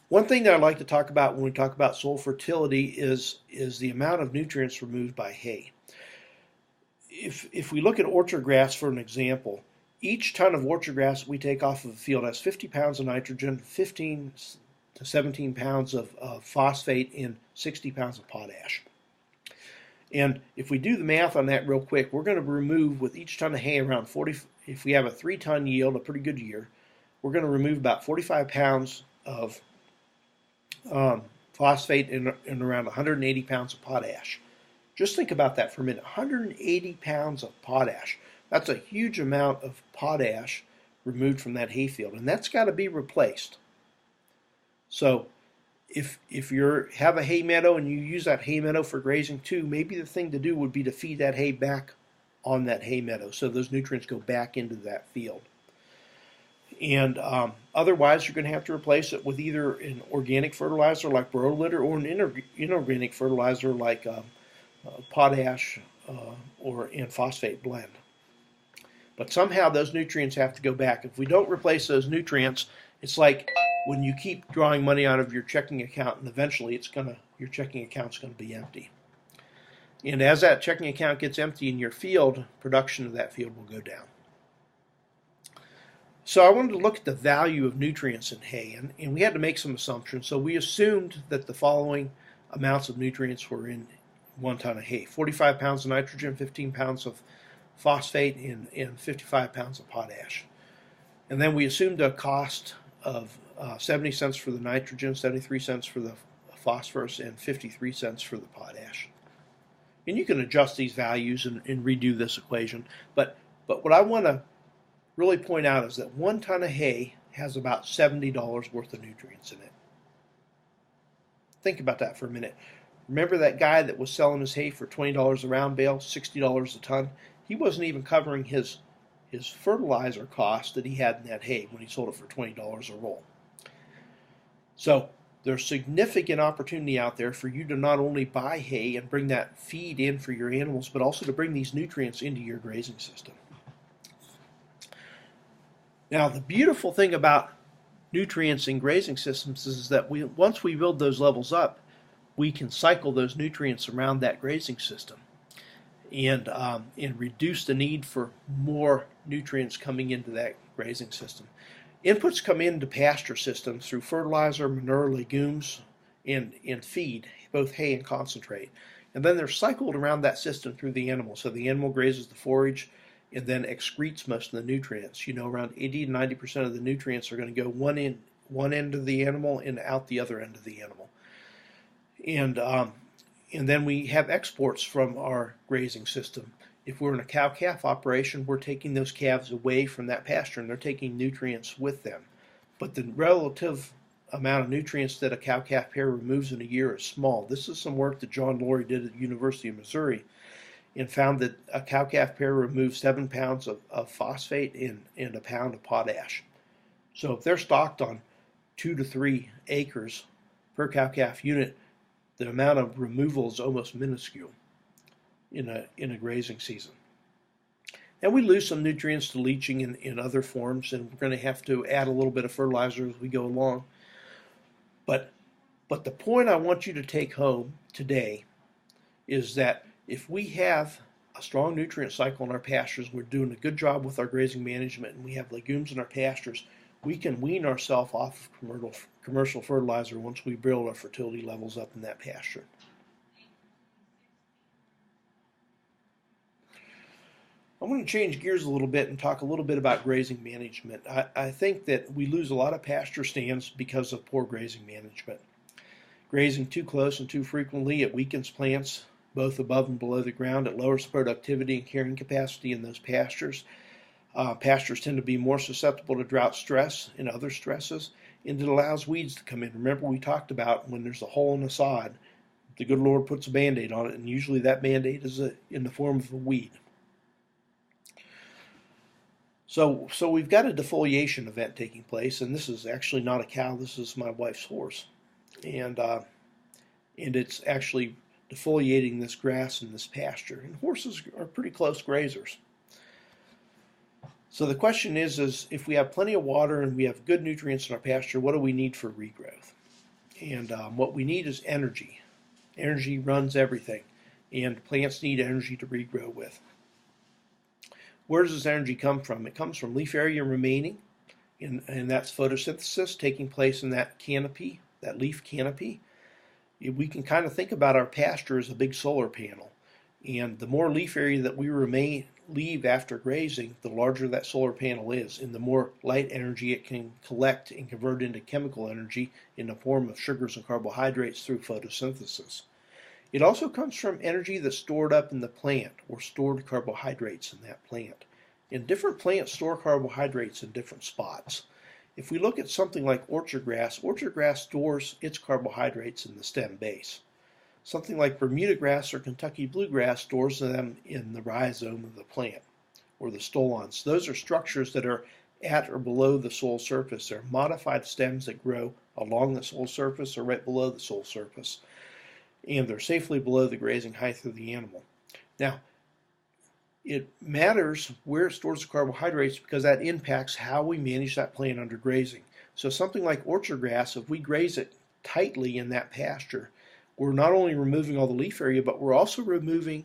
One thing that I'd like to talk about when we talk about soil fertility is the amount of nutrients removed by hay. If we look at orchard grass for an example, each ton of orchard grass we take off of the field has 50 pounds of nitrogen, 15 to 17 pounds of phosphate, and 60 pounds of potash. And if we do the math on that real quick, we're going to remove with each ton of hay around 40, if we have a 3-ton yield, a pretty good year, we're going to remove about 45 pounds of phosphate and around 180 pounds of potash. Just think about that for a minute. 180 pounds of potash. That's a huge amount of potash removed from that hayfield, and that's got to be replaced. So if you have a hay meadow and you use that hay meadow for grazing too, maybe the thing to do would be to feed that hay back on that hay meadow so those nutrients go back into that field. And otherwise, you're going to have to replace it with either an organic fertilizer like burrow litter or an inorganic fertilizer like potash and phosphate blend. But somehow those nutrients have to go back. If we don't replace those nutrients, it's like when you keep drawing money out of your checking account, and eventually your checking account's going to be empty. And as that checking account gets empty in your field, production of that field will go down. So I wanted to look at the value of nutrients in hay, and we had to make some assumptions. So we assumed that the following amounts of nutrients were in 1 ton of hay: 45 pounds of nitrogen, 15 pounds of phosphate, and 55 pounds of potash. And then we assumed a cost of 70 cents for the nitrogen, 73 cents for the phosphorus, and 53 cents for the potash. And you can adjust these values and redo this equation. But what I want to really point out is that 1 ton of hay has about $70 worth of nutrients in it. Think about that for a minute. Remember that guy that was selling his hay for $20 a round bale, $60 a ton? He wasn't even covering his fertilizer cost that he had in that hay when he sold it for $20 a roll. So there's significant opportunity out there for you to not only buy hay and bring that feed in for your animals, but also to bring these nutrients into your grazing system. Now, the beautiful thing about nutrients in grazing systems is that once we build those levels up, we can cycle those nutrients around that grazing system and reduce the need for more nutrients coming into that grazing system. Inputs come into pasture systems through fertilizer, manure, legumes, and feed, both hay and concentrate. And then they're cycled around that system through the animal. So the animal grazes the forage and then excretes most of the nutrients. You know, around 80 to 90% of the nutrients are going to go one end of the animal and out the other end of the animal. And then we have exports from our grazing system. If we're in a cow-calf operation, we're taking those calves away from that pasture and they're taking nutrients with them. But the relative amount of nutrients that a cow-calf pair removes in a year is small. This is some work that John Laurie did at the University of Missouri and found that a cow-calf pair removes 7 pounds of phosphate and 1 pound of potash. So if they're stocked on 2 to 3 acres per cow-calf unit, the amount of removal is almost minuscule in a grazing season. And we lose some nutrients to leaching in other forms, and we're going to have to add a little bit of fertilizer as we go along. But the point I want you to take home today is that if we have a strong nutrient cycle in our pastures, we're doing a good job with our grazing management, and we have legumes in our pastures, we can wean ourselves off of commercial fertilizer once we build our fertility levels up in that pasture. I want to change gears a little bit and talk a little bit about grazing management. I think that we lose a lot of pasture stands because of poor grazing management. Grazing too close and too frequently, it weakens plants both above and below the ground. It lowers productivity and carrying capacity in those pastures. Pastures tend to be more susceptible to drought stress and other stresses, and it allows weeds to come in. Remember, we talked about when there's a hole in the sod, the good Lord puts a Band-Aid on it, and usually that Band-Aid is in the form of a weed. So we've got a defoliation event taking place, and this is actually not a cow. This is my wife's horse, and and it's actually defoliating this grass in this pasture. And horses are pretty close grazers. So the question is if we have plenty of water and we have good nutrients in our pasture, what do we need for regrowth? And what we need is energy. Energy runs everything, and plants need energy to regrow with. Where does this energy come from? It comes from leaf area remaining, and that's photosynthesis taking place in that canopy, that leaf canopy. We can kind of think about our pasture as a big solar panel, and the more leaf area that we leave after grazing, the larger that solar panel is, and the more light energy it can collect and convert into chemical energy in the form of sugars and carbohydrates through photosynthesis. It also comes from energy that's stored up in the plant, or stored carbohydrates in that plant. And different plants store carbohydrates in different spots. If we look at something like orchard grass stores its carbohydrates in the stem base. Something like Bermuda grass or Kentucky bluegrass stores them in the rhizome of the plant, or the stolons. Those are structures that are at or below the soil surface. They're modified stems that grow along the soil surface or right below the soil surface, and they're safely below the grazing height of the animal. Now, it matters where it stores the carbohydrates because that impacts how we manage that plant under grazing. So something like orchard grass, if we graze it tightly in that pasture, we're not only removing all the leaf area, but we're also removing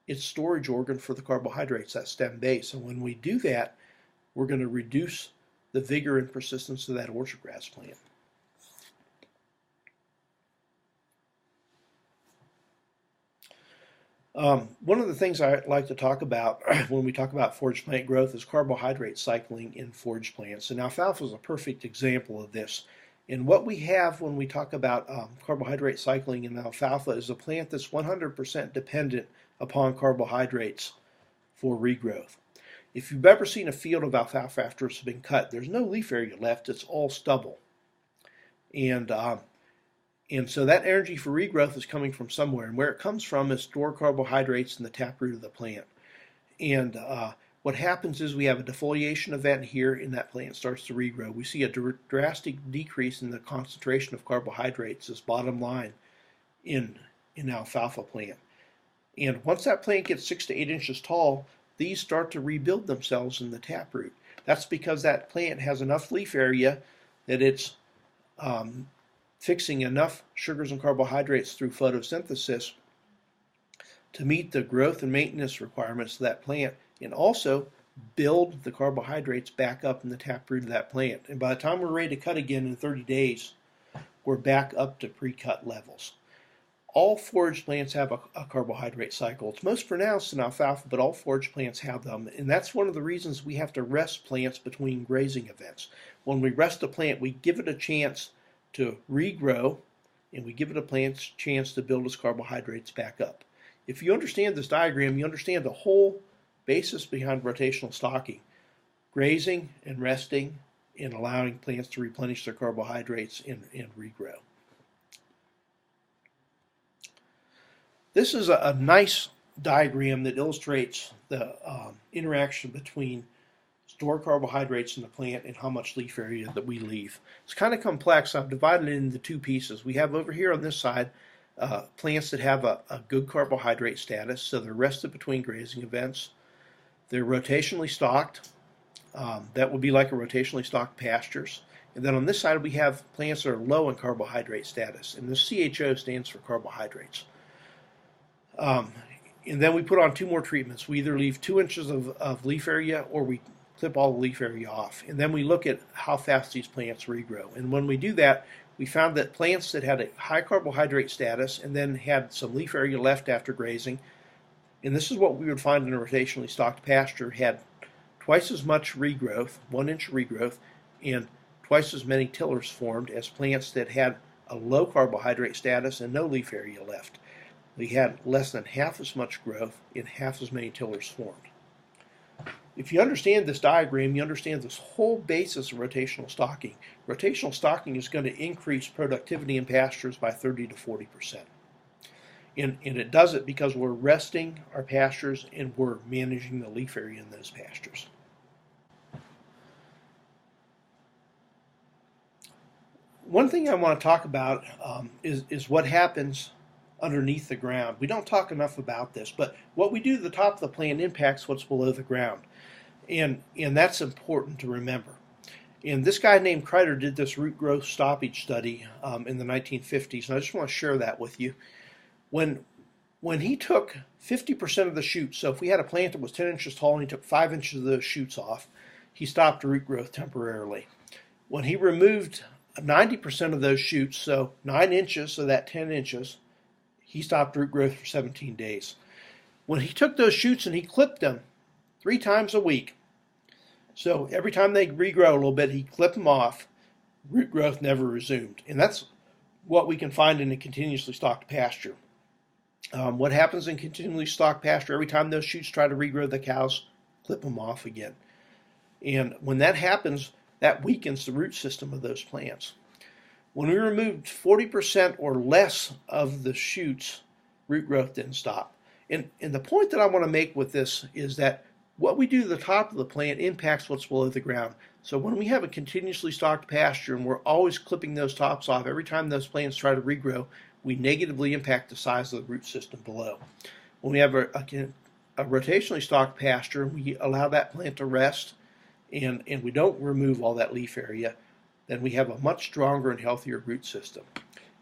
its storage organ for the carbohydrates, that stem base. And when we do that, we're going to reduce the vigor and persistence of that orchard grass plant. One of the things I like to talk about when we talk about forage plant growth is carbohydrate cycling in forage plants. And alfalfa is a perfect example of this. And what we have when we talk about carbohydrate cycling in alfalfa is a plant that's 100% dependent upon carbohydrates for regrowth. If you've ever seen a field of alfalfa after it's been cut, there's no leaf area left, it's all stubble. And so that energy for regrowth is coming from somewhere, and where it comes from is stored carbohydrates in the taproot of the plant. And what happens is we have a defoliation event here, and that plant starts to regrow. We see a drastic decrease in the concentration of carbohydrates as bottom line in alfalfa plant. And once that plant gets 6 to 8 inches tall, these start to rebuild themselves in the taproot. That's because that plant has enough leaf area that it's fixing enough sugars and carbohydrates through photosynthesis to meet the growth and maintenance requirements of that plant, and also build the carbohydrates back up in the taproot of that plant. And by the time we're ready to cut again in 30 days, we're back up to pre-cut levels. All forage plants have a carbohydrate cycle. It's most pronounced in alfalfa, but all forage plants have them. And that's one of the reasons we have to rest plants between grazing events. When we rest a plant, we give it a chance to regrow, and we give it a chance to build its carbohydrates back up. If you understand this diagram, you understand the whole basis behind rotational stocking: grazing and resting and allowing plants to replenish their carbohydrates and regrow. This is a nice diagram that illustrates the interaction between stored carbohydrates in the plant and how much leaf area that we leave. It's kind of complex. I've divided it into two pieces. We have over here on this side plants that have a good carbohydrate status, so they're rested between grazing events. They're rotationally stocked. That would be like a rotationally stocked pastures. And then on this side we have plants that are low in carbohydrate status, and the CHO stands for carbohydrates. And then we put on two more treatments. We either leave 2 inches of leaf area, or we clip all the leaf area off. And then we look at how fast these plants regrow. And when we do that, we found that plants that had a high carbohydrate status and then had some leaf area left after grazing, and this is what we would find in a rotationally stocked pasture, had twice as much regrowth, 1 inch regrowth, and twice as many tillers formed as plants that had a low carbohydrate status and no leaf area left. We had less than half as much growth and half as many tillers formed. If you understand this diagram, you understand this whole basis of rotational stocking. Rotational stocking is going to increase productivity in pastures by 30 to 40%. And it does it because we're resting our pastures and we're managing the leaf area in those pastures. One thing I want to talk about is what happens underneath the ground. We don't talk enough about this, but what we do at the top of the plant impacts what's below the ground. And that's important to remember. And this guy named Kreider did this root growth stoppage study in the 1950s, and I just want to share that with you. When he took 50% of the shoots, so if we had a plant that was 10 inches tall and he took 5 inches of those shoots off, he stopped root growth temporarily. When he removed 90% of those shoots, so 9 inches of that 10 inches, he stopped root growth for 17 days. When he took those shoots and he clipped them 3 times a week, so every time they regrow a little bit, he clipped them off, root growth never resumed. And that's what we can find in a continuously stocked pasture. What happens in continually stocked pasture, every time those shoots try to regrow, the cows clip them off again. And when that happens, that weakens the root system of those plants. When we removed 40% or less of the shoots, root growth didn't stop. And the point that I want to make with this is that what we do at the top of the plant impacts what's below the ground. So when we have a continuously stocked pasture and we're always clipping those tops off, every time those plants try to regrow, we negatively impact the size of the root system below. When we have a rotationally stocked pasture, we allow that plant to rest and we don't remove all that leaf area, then we have a much stronger and healthier root system.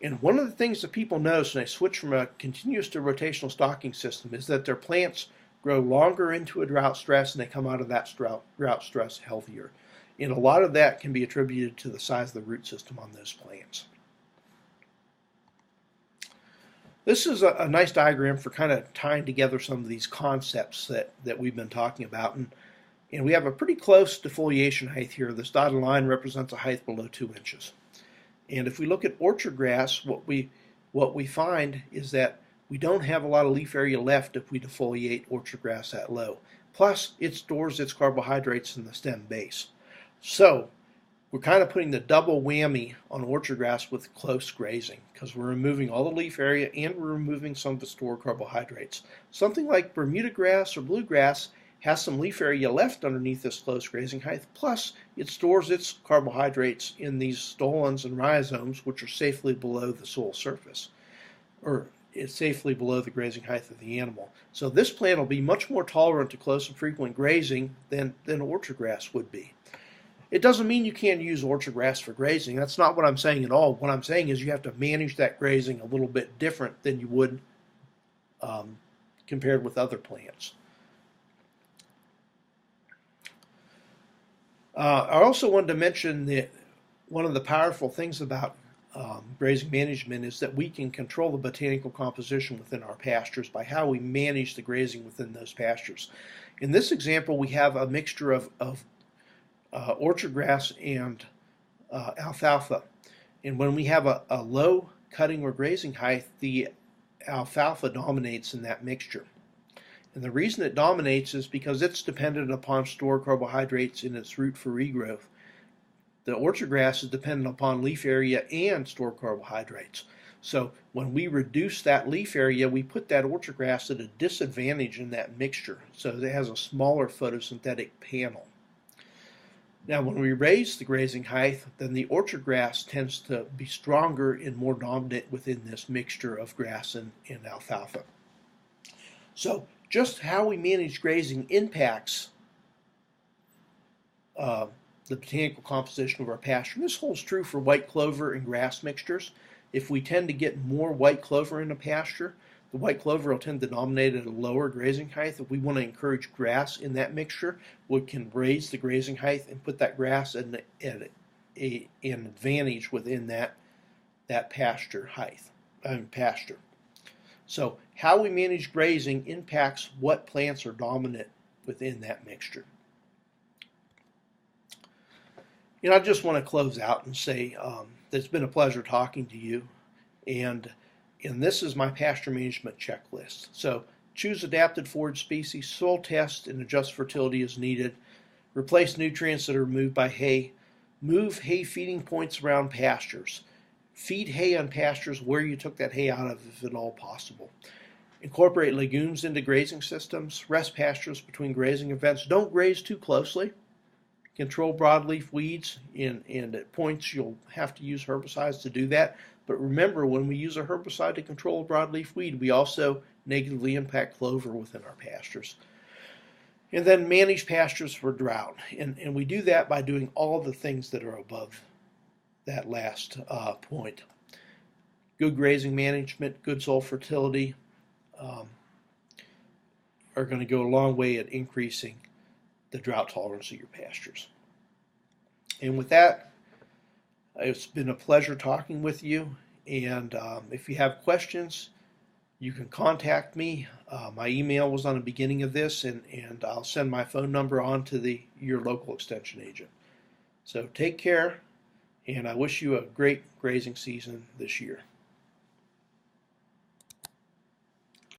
And one of the things that people notice when they switch from a continuous to rotational stocking system is that their plants grow longer into a drought stress and they come out of that drought stress healthier. And a lot of that can be attributed to the size of the root system on those plants. This is a nice diagram for kind of tying together some of these concepts that we've been talking about. And we have a pretty close defoliation height here. This dotted line represents a height below 2 inches. And if we look at orchard grass, what we find is that we don't have a lot of leaf area left if we defoliate orchard grass that low. Plus, it stores its carbohydrates in the stem base. So, we're kind of putting the double whammy on orchard grass with close grazing because we're removing all the leaf area and we're removing some of the stored carbohydrates. Something like Bermuda grass or bluegrass has some leaf area left underneath this close grazing height, plus it stores its carbohydrates in these stolons and rhizomes, which are safely below the soil surface, or it's safely below the grazing height of the animal. So this plant will be much more tolerant to close and frequent grazing than orchard grass would be. It doesn't mean you can't use orchard grass for grazing. That's not what I'm saying at all. What I'm saying is you have to manage that grazing a little bit different than you would compared with other plants. I also wanted to mention that one of the powerful things about grazing management is that we can control the botanical composition within our pastures by how we manage the grazing within those pastures. In this example, we have a mixture of orchard grass and alfalfa. And when we have a low cutting or grazing height, the alfalfa dominates in that mixture. And the reason it dominates is because it's dependent upon stored carbohydrates in its root for regrowth. The orchard grass is dependent upon leaf area and stored carbohydrates. So when we reduce that leaf area, we put that orchard grass at a disadvantage in that mixture. So it has a smaller photosynthetic panel. Now when we raise the grazing height, then the orchard grass tends to be stronger and more dominant within this mixture of grass and alfalfa. So just how we manage grazing impacts the botanical composition of our pasture. This holds true for white clover and grass mixtures. If we tend to get more white clover in a pasture, the white clover will tend to dominate at a lower grazing height. If we want to encourage grass in that mixture, we can raise the grazing height and put that grass at an advantage within that pasture height. Pasture. So how we manage grazing impacts what plants are dominant within that mixture. You know, I just want to close out and say that it's been a pleasure talking to you, and this is my pasture management checklist. So choose adapted forage species, soil test and adjust fertility as needed, replace nutrients that are removed by hay, move hay feeding points around pastures, feed hay on pastures where you took that hay out of if at all possible. Incorporate legumes into grazing systems, rest pastures between grazing events. Don't graze too closely. control broadleaf weeds, and at points you'll have to use herbicides to do that. But remember, when we use a herbicide to control a broadleaf weed, we also negatively impact clover within our pastures. And then manage pastures for drought. And we do that by doing all the things that are above that last point. Good grazing management, good soil fertility are going to go a long way at increasing the drought tolerance of your pastures. And with that, it's been a pleasure talking with you. And if you have questions, you can contact me. My email was on the beginning of this, and I'll send my phone number on to your local extension agent. So take care, and I wish you a great grazing season this year.